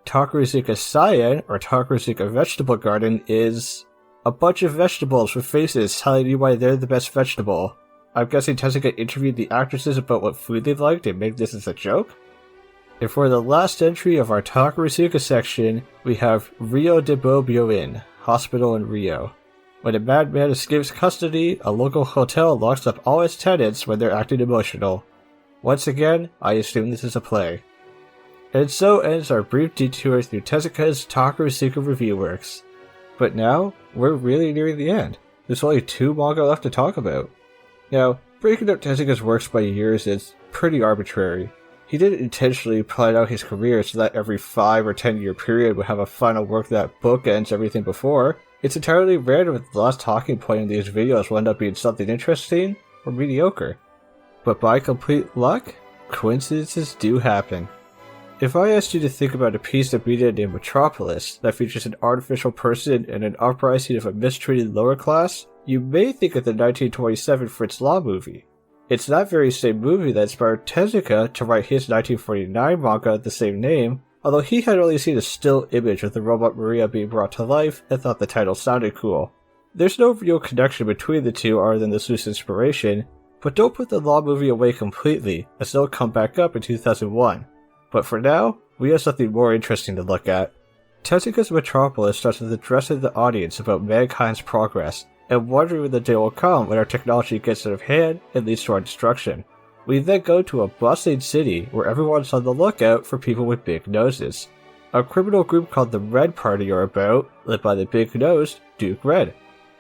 Takarazuka Saiyan, or Takarazuka Vegetable Garden, is a bunch of vegetables with faces telling you why they're the best vegetable. I'm guessing Tezuka interviewed the actresses about what food they liked and made this as a joke? And for the last entry of our Takarazuka section, we have Rio de Bobyoin, Hospital in Rio. When a madman escapes custody, a local hotel locks up all its tenants when they're acting emotional. Once again, I assume this is a play. And so ends our brief detour through Tezuka's Takarazuka review works. But now, we're really nearing the end. There's only 2 manga left to talk about. Now, breaking up Tezuka's works by years is pretty arbitrary. He didn't intentionally plan out his career so that every 5 or 10 year period would have a final work that bookends everything before. It's entirely random if the last talking point in these videos will end up being something interesting or mediocre. But by complete luck, coincidences do happen. If I asked you to think about a piece of media named Metropolis that features an artificial person and an uprising of a mistreated lower class, you may think of the 1927 Fritz Law movie. It's that very same movie that inspired Tezuka to write his 1949 manga of the same name, although he had only seen a still image of the robot Maria being brought to life and thought the title sounded cool. There's no real connection between the two other than this loose inspiration, but don't put the Law movie away completely, as they'll come back up in 2001. But for now, we have something more interesting to look at. Tezuka's Metropolis starts with addressing the audience about mankind's progress, and wondering when the day will come when our technology gets out of hand and leads to our destruction. We then go to a bustling city where everyone's on the lookout for people with big noses. A criminal group called the Red Party are about, led by the big-nosed Duke Red.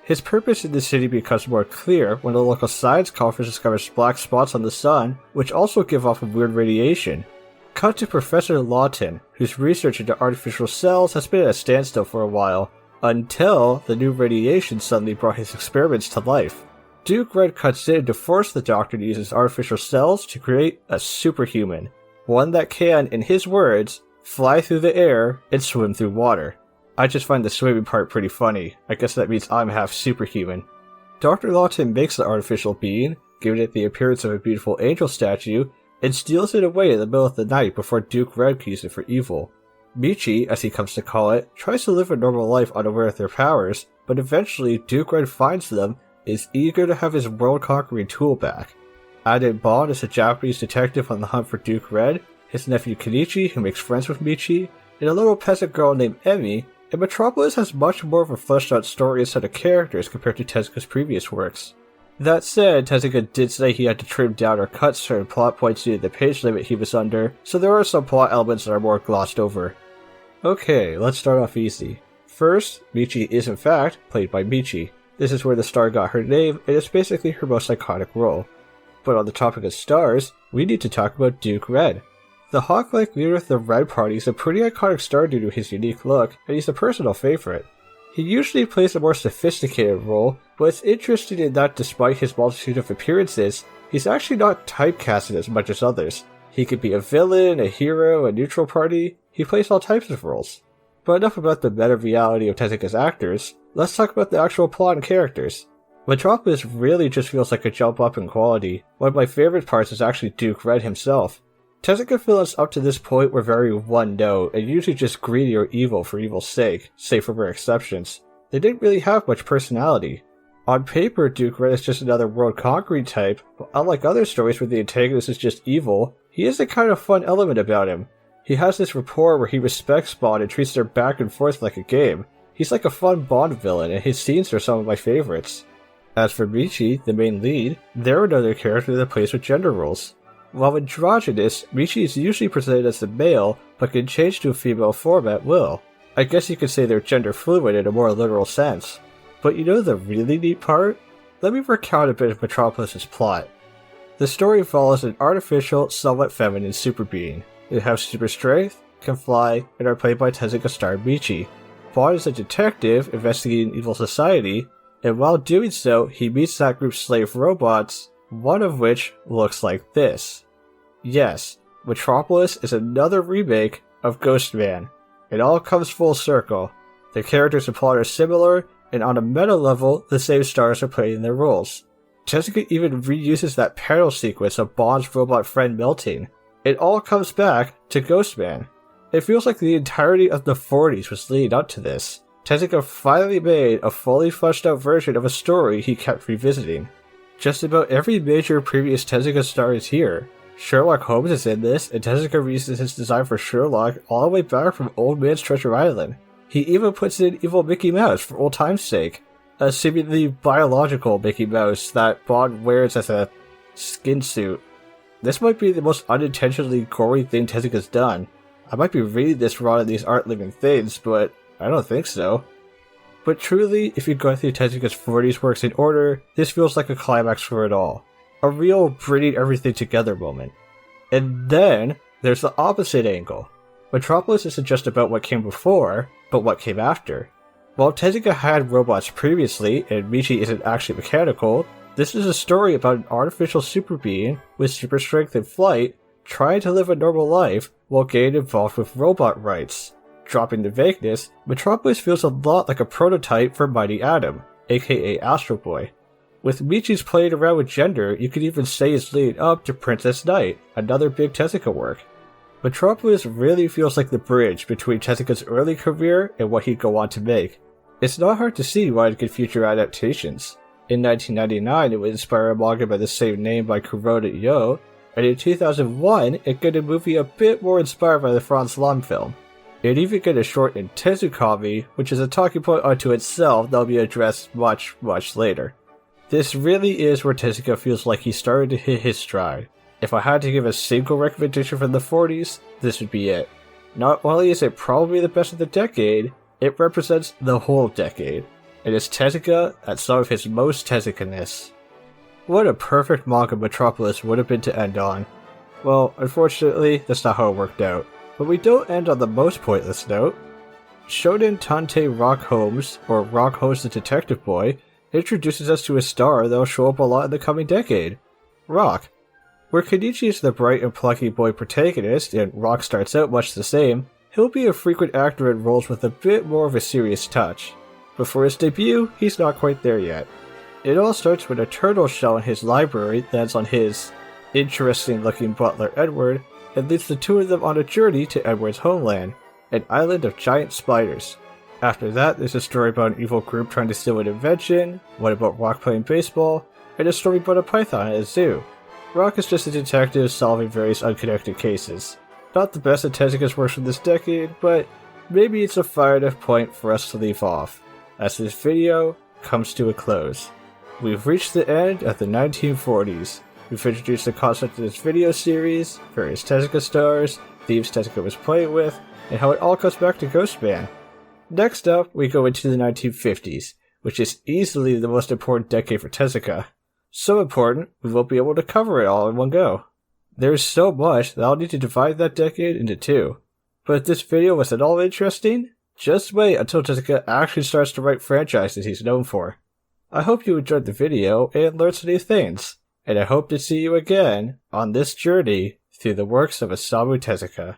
His purpose in the city becomes more clear when a local science conference discovers black spots on the sun, which also give off a weird radiation. Cut to Professor Lawton, whose research into artificial cells has been at a standstill for a while, until the new radiation suddenly brought his experiments to life. Duke Red cuts in to force the doctor to use his artificial cells to create a superhuman, one that can, in his words, fly through the air and swim through water. I just find the swimming part pretty funny. I guess that means I'm half superhuman. Dr. Lawton makes the artificial being, giving it the appearance of a beautiful angel statue, and steals it away in the middle of the night before Duke Red can use it for evil. Michi, as he comes to call it, tries to live a normal life unaware of their powers, but eventually Duke Red finds them, is eager to have his world-conquering tool back. Aden Bond is a Japanese detective on the hunt for Duke Red, his nephew Kenichi, who makes friends with Michi, and a little peasant girl named Emi, and Metropolis has much more of a fleshed-out story and set of characters compared to Tezuka's previous works. That said, Tezuka did say he had to trim down or cut certain plot points due to the page limit he was under, so there are some plot elements that are more glossed over. Okay, let's start off easy. First, Michi is in fact played by Michi. This is where the star got her name, and it's basically her most iconic role. But on the topic of stars, we need to talk about Duke Red. The hawk-like leader of the Red Party is a pretty iconic star due to his unique look, and he's a personal favorite. He usually plays a more sophisticated role, but it's interesting in that despite his multitude of appearances, he's actually not typecasted as much as others. He could be a villain, a hero, a neutral party. He plays all types of roles. But enough about the meta reality of Tezuka's actors, let's talk about the actual plot and characters. Metropolis really just feels like a jump up in quality. One of my favorite parts is actually Duke Red himself. Tezuka villains up to this point were very one-note, and usually just greedy or evil for evil's sake, save for rare exceptions. They didn't really have much personality. On paper, Duke Red is just another world-conquering type, but unlike other stories where the antagonist is just evil, he has a kind of fun element about him. He has this rapport where he respects Bond and treats their back and forth like a game. He's like a fun Bond villain, and his scenes are some of my favorites. As for Michi, the main lead, they're another character that plays with gender roles. While androgynous, Michi is usually presented as a male, but can change to a female form at will. I guess you could say they're gender fluid in a more literal sense. But you know the really neat part? Let me recount a bit of Metropolis' plot. The story follows an artificial, somewhat feminine super being. They have super strength, can fly, and are played by Tezuka star Michi. Bond is a detective investigating evil society, and while doing so, he meets that group's slave robots, one of which looks like this. Yes, Metropolis is another remake of Ghostman. It all comes full circle. The characters and plot are similar, and on a meta level, the same stars are playing their roles. Tezuka even reuses that panel sequence of Bond's robot friend melting. It all comes back to Ghostman. It feels like the entirety of the 40s was leading up to this. Tezuka finally made a fully fleshed out version of a story he kept revisiting. Just about every major previous Tezuka star is here. Sherlock Holmes is in this, and Tezuka reuses his design for Sherlock all the way back from Old Man's Treasure Island. He even puts in evil Mickey Mouse for old time's sake, a seemingly biological Mickey Mouse that Bond wears as a skin suit. This might be the most unintentionally gory thing Tezuka's done. I might be reading this wrong and these aren't living things, but I don't think so. But truly, if you go through Tezuka's 40s works in order, this feels like a climax for it all. A real bringing everything together moment. And then, there's the opposite angle. Metropolis isn't just about what came before, but what came after. While Tezuka had robots previously, and Michi isn't actually mechanical, this is a story about an artificial super being with super strength and flight, trying to live a normal life while getting involved with robot rights. Dropping the vagueness, Metropolis feels a lot like a prototype for Mighty Atom, aka Astro Boy. With Michi's playing around with gender, you could even say it's leading up to Princess Knight, another big Tezuka work. Metropolis really feels like the bridge between Tezuka's early career and what he'd go on to make. It's not hard to see why it get future adaptations. In 1999, it would inspire a manga by the same name by Kuroda Yo, and in 2001, it got a movie a bit more inspired by the Franz Lund film. It even got a short in Tezukami, which is a talking point unto itself that'll be addressed much, much later. This really is where Tezuka feels like he started to hit his stride. If I had to give a single recommendation from the 40s, this would be it. Not only is it probably the best of the decade, it represents the whole decade. It is Tezuka at some of his most Tezuka-ness. What a perfect manga Metropolis would have been to end on. Well, unfortunately, that's not how it worked out. But we don't end on the most pointless note. Shonen Tante Rock Holmes, or Rock Holmes the Detective Boy, introduces us to a star that'll show up a lot in the coming decade. Rock. Where Kenichi is the bright and plucky boy protagonist, and Rock starts out much the same, he'll be a frequent actor in roles with a bit more of a serious touch. But for his debut, he's not quite there yet. It all starts when a turtle shell in his library lands on his interesting-looking butler Edward, and leads the two of them on a journey to Edward's homeland, an island of giant spiders. After that, there's a story about an evil group trying to steal an invention, one about Rock playing baseball, and a story about a python at a zoo. Rock is just a detective solving various unconnected cases. Not the best of Tezuka's works from this decade, but maybe it's a fire enough point for us to leave off, as this video comes to a close. We've reached the end of the 1940s. We've introduced the concept of this video series, various Tezuka stars, themes Tezuka was playing with, and how it all comes back to Ghostman. Next up, we go into the 1950s, which is easily the most important decade for Tezuka. So important, we won't be able to cover it all in one go. There's so much that I'll need to divide that decade into two. But if this video was at all interesting, just wait until Tezuka actually starts to write franchises he's known for. I hope you enjoyed the video and learned some new things. and I hope to see you again on this journey through the works of Osamu Tezuka.